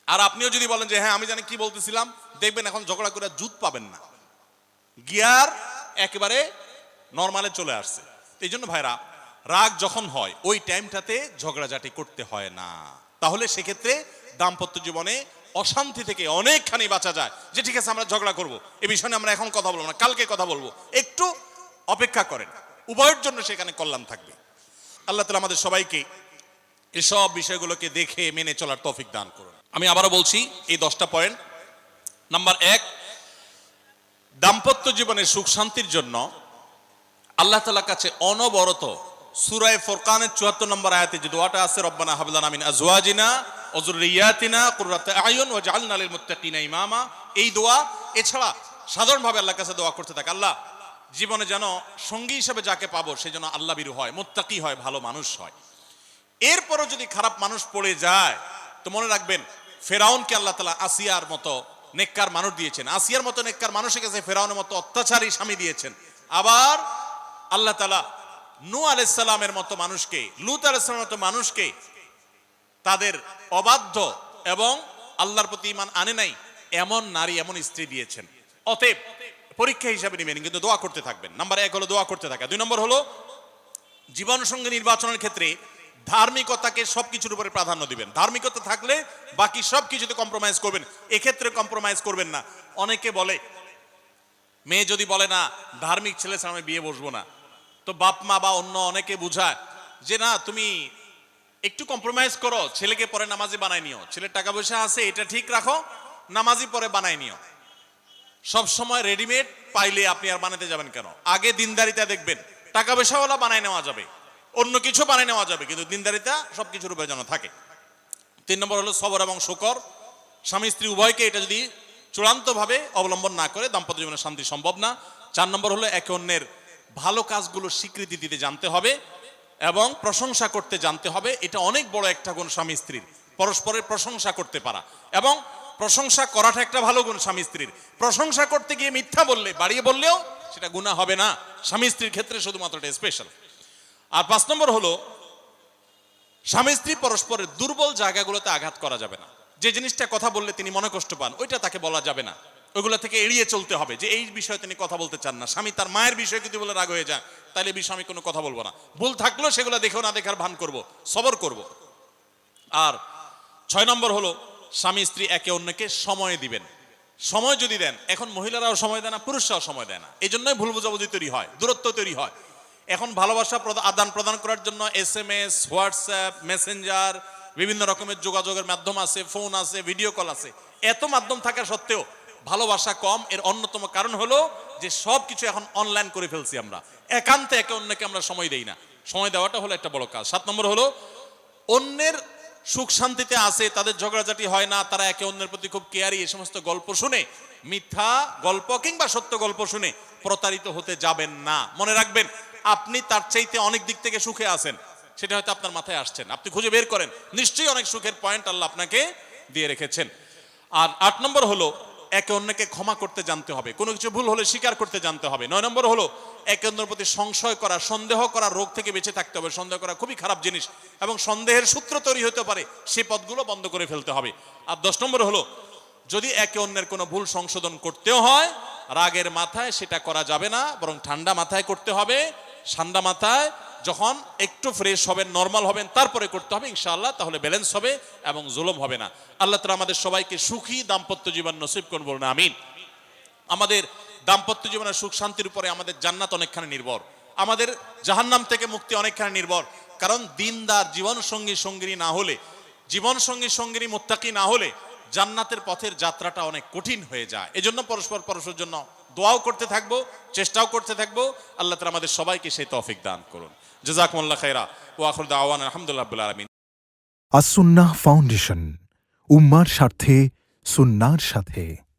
আর আপনিও যদি বলেন যে হ্যাঁ আমি জানি কি বলতেছিলাম, দেখবেন এখন ঝগড়া করে জুত পাবেন না, গিয়ার একেবারে নরমালে চলে আসছে। এই জন্য ভাইরা, রাগ যখন হয় ওই টাইমটাতে ঝগড়াঝাটি করতে হয় না। তাহলে সেক্ষেত্রে দাম্পত্য জীবনে অশান্তি থেকে অনেকখানি বাঁচা যায়। যে ঠিক আছে আমরা ঝগড়া করব, এই বিষয়ে আমরা এখন কথা বলবো না, কালকে কথা বলবো, একটু অপেক্ষা করেন, উভয়ের জন্য সেখানে কল্যাণ থাকবে। আল্লাহ তাআলা আমাদের সবাইকে এসব বিষয়গুলোকে দেখে মেনে চলার তৌফিক দান করুন। আমি আবারও বলছি এই 10টা পয়েন্ট। নাম্বার 1, দাম্পত্য জীবনের সুখ শান্তির জন্য আল্লাহ তাআলার কাছে অনবরত সূরা ফুরকানের 74 নম্বর আয়াতে যে দোয়াটা আছে, রব্বানা হাব লানা মিন আজওয়াজিনা ওয়া যুররিয়াতিনা কুররাতা আয়ুন ওয়াজআলনা লিল মুত্তাকিনা ইমামা, এই দোয়া এছাড়া সাধারণভাবে আল্লাহর কাছে দোয়া করতে থাকে, আল্লাহ জীবনে যেন সঙ্গী হিসেবে যাকে পাবো সে যেন আল্লাহ ভীরু হয়, মুত্তাকি হয়, ভালো মানুষ হয়। এরপরও যদি খারাপ মানুষ পড়ে যায় তো মনে রাখবেন ফেরাউনকে আল্লাহ তাআলা আসিয়ার মতো নেককার মানুষ দিয়েছেন, আসিয়ার মতো নেককার মানুষের কাছে ফেরাউনের মতো অত্যাচারী স্বামী দিয়েছেন। আবার আল্লাহ তাআলা নূহ আলাইহিস সালামের মতো মানুষকে, লূত আলাইহিস সালামের মতো মানুষকে তাদের অবাধ্য এবং আল্লাহর প্রতি ঈমান আনে নাই এমন নারী, এমন স্ত্রী দিয়েছেন। অতএব পরীক্ষা হিসাবে নেবেন, কিন্তু দোয়া করতে থাকবেন। নাম্বার 1 হলো দোয়া করতে থাকা। 2 নম্বর হলো জীবন সঙ্গী নির্বাচনের ক্ষেত্রে ধার্মিকতাকে সবকিছুর উপরে প্রাধান্য দিবেন। ধার্মিকতা থাকলে বাকি সবকিছুতে কম্প্রোমাইজ করবেন, এক্ষেত্রে কম্প্রোমাইজ করবেন না। অনেকে বলে, মেয়ে যদি বলে না ধার্মিক ছেলে ছাড়া আমি বিয়ে বসবো না, তো বাপ মা বা অন্য অনেকে বুঝায় যে না তুমি একটু কম্প্রোমাইজ করো, ছেলেকে পরে নামাজি বানাই নিও, ছেলের টাকা পয়সা আছে এটা ঠিক রাখো, নামাজি পরে বানাই নিও। সব সময় রেডিমেড পাইলে আপনি আর বানাতে যাবেন কেন? আগে দিনদারিতা দেখবেন, টাকা পয়সাওয়ালা বানাই নেওয়া যাবে, অন্য কিছু বানাই নেওয়া যাবে, কিন্তু দিনদারিতা সবকিছুর উপরে যেন থাকে। 3 নম্বর হলো সবর এবং শুকর। স্বামী স্ত্রী উভয়কে এটা যদি চূড়ান্তভাবে অবলম্বন না করে দাম্পত্য জীবনে শান্তি সম্ভব না। 4 নম্বর হলো একে অন্যের ভালো কাজগুলো স্বীকৃতি দিতে জানতে হবে এবং প্রশংসা করতে জানতে হবে। এটা অনেক বড় একটা গুণ স্বামী স্ত্রীর, পরস্পরের প্রশংসা করতে পারা। এবং প্রশংসা করাটা একটা ভালো গুণ স্বামী স্ত্রীর। প্রশংসা করতে গিয়ে মিথ্যা বললে, বাড়িয়ে বললেও সেটা গুনাহ হবে না, স্বামী স্ত্রীর ক্ষেত্রে শুধুমাত্র এটা স্পেশাল। আর 5 নম্বর হলো স্বামী স্ত্রী পরস্পরের দুর্বল জায়গাগুলোতে আঘাত করা যাবে না। যে জিনিসটা কথা বললে তিনি মনে কষ্ট পান ওইটা তাকে বলা যাবে না, ওইগুলো থেকে এড়িয়ে চলতে হবে। যে এই বিষয়ে তিনি কথা বলতে চান না, স্বামী তার মায়ের বিষয়ে যদি বলে রাগ হয়ে যায় তাহলে এই বিষয়ে আমি কোনো কথা বলবো না, ভুল থাকলেও সেগুলো দেখেও না দেখার ভান করব, সবর করব। আর 6 নম্বর হলো স্বামী স্ত্রী একে অন্যকে সময় দিবেন। সময় যদি দেন, এখন মহিলারাও সময় দেয় না, পুরুষরাও সময় দেয় না, এই জন্যই ভুল বোঝাবুঝি তৈরি হয়, দূরত্ব তৈরি হয়। এখন ভালোবাসা আদান প্রদান করার জন্য SMS, হোয়াটসঅ্যাপ, মেসেঞ্জার, বিভিন্ন রকমের যোগাযোগের মাধ্যম আছে, ফোন আছে, ভিডিও কল আছে। এত মাধ্যম থাকা সত্ত্বেও ভালোবাসা কম। এর অন্যতম কারণ হলো যে সবকিছু এখন অনলাইন করে ফেলছি আমরা, একান্তে একে অন্যকে আমরা সময় দেই না। সময় দেওয়াটা হলো একটা বড় কাজ। 7 নম্বর হলো অন্যের সুখ শান্তিতে আছে, তাদের ঝগড়াঝাটি হয় না, তারা একে অন্যের প্রতি খুব কেয়ারি। এই সমস্ত গল্প শুনে, মিথ্যা গল্প কিংবা সত্য গল্প শুনে প্রতারিত হতে যাবেন না। মনে রাখবেন আপনি তার চাইতে অনেক দিক থেকে সুখে আছেন, সেটা হয়তো আপনার মাথায় আসছেন, আপনি খুঁজে বের করেন, নিশ্চয়ই অনেক সুখের পয়েন্ট আল্লাহ আপনাকে দিয়ে রেখেছেন। আর 8 নম্বর হলো একে অন্যকে ক্ষমা করতে জানতে হবে, কোনো কিছু ভুল হলে স্বীকার করতে জানতে হবে। 9 নম্বর হলো একে অন্যের প্রতি সংশয় করা, সন্দেহ করা, রোগ থেকে বেঁচে থাকতে হবে। সন্দেহ করা খুবই খারাপ জিনিস এবং সন্দেহের সূত্র তৈরি হতে পারে, সেই পথগুলো বন্ধ করে ফেলতে হবে। আর 10 নম্বর হলো যদি একে অন্যের কোনো ভুল সংশোধন করতেও হয়, রাগের মাথায় সেটা করা যাবে না, বরং ঠান্ডা মাথায় করতে হবে। ঠান্ডা মাথায় যখন একটু ফ্রেশ হবেন, নরমাল হবেন, তারপরে করতে হবে ইনশাআল্লাহ, তাহলে ব্যালেন্স হবে এবং জুলুম হবে না। আল্লাহ তাআলা আমাদের সবাইকে সুখী দাম্পত্য জীবন নসিব করুন, বলুন আমিন। আমাদের দাম্পত্য জীবনের সুখ শান্তির উপরে আমাদের জান্নাত অনেকখানি নির্ভর, আমাদের জাহান্নাম থেকে মুক্তি অনেকখানি নির্ভর। কারণ দিনদার জীবন সঙ্গী সঙ্গিনী না হলে, জীবন সঙ্গী সঙ্গিনী মুত্তাকি না হলে জান্নাতের পথের যাত্রাটা অনেক কঠিন হয়ে যায়। এজন্য পরস্পরের জন্য দোয়াও করতে থাকবো, চেষ্টাও করতে থাকবো। আল্লাহ তাআলা আমাদের সবাইকে সেই তৌফিক দান করুন। জাযাকুমুল্লাহ খাইরা ওয়া আখিরু দাওয়ানা আলহামদুলিল্লাহি রাব্বিল আলামিন। আসুন্নাহ ফাউন্ডেশন, উম্মার স্বার্থে সুন্নাহর সাথে।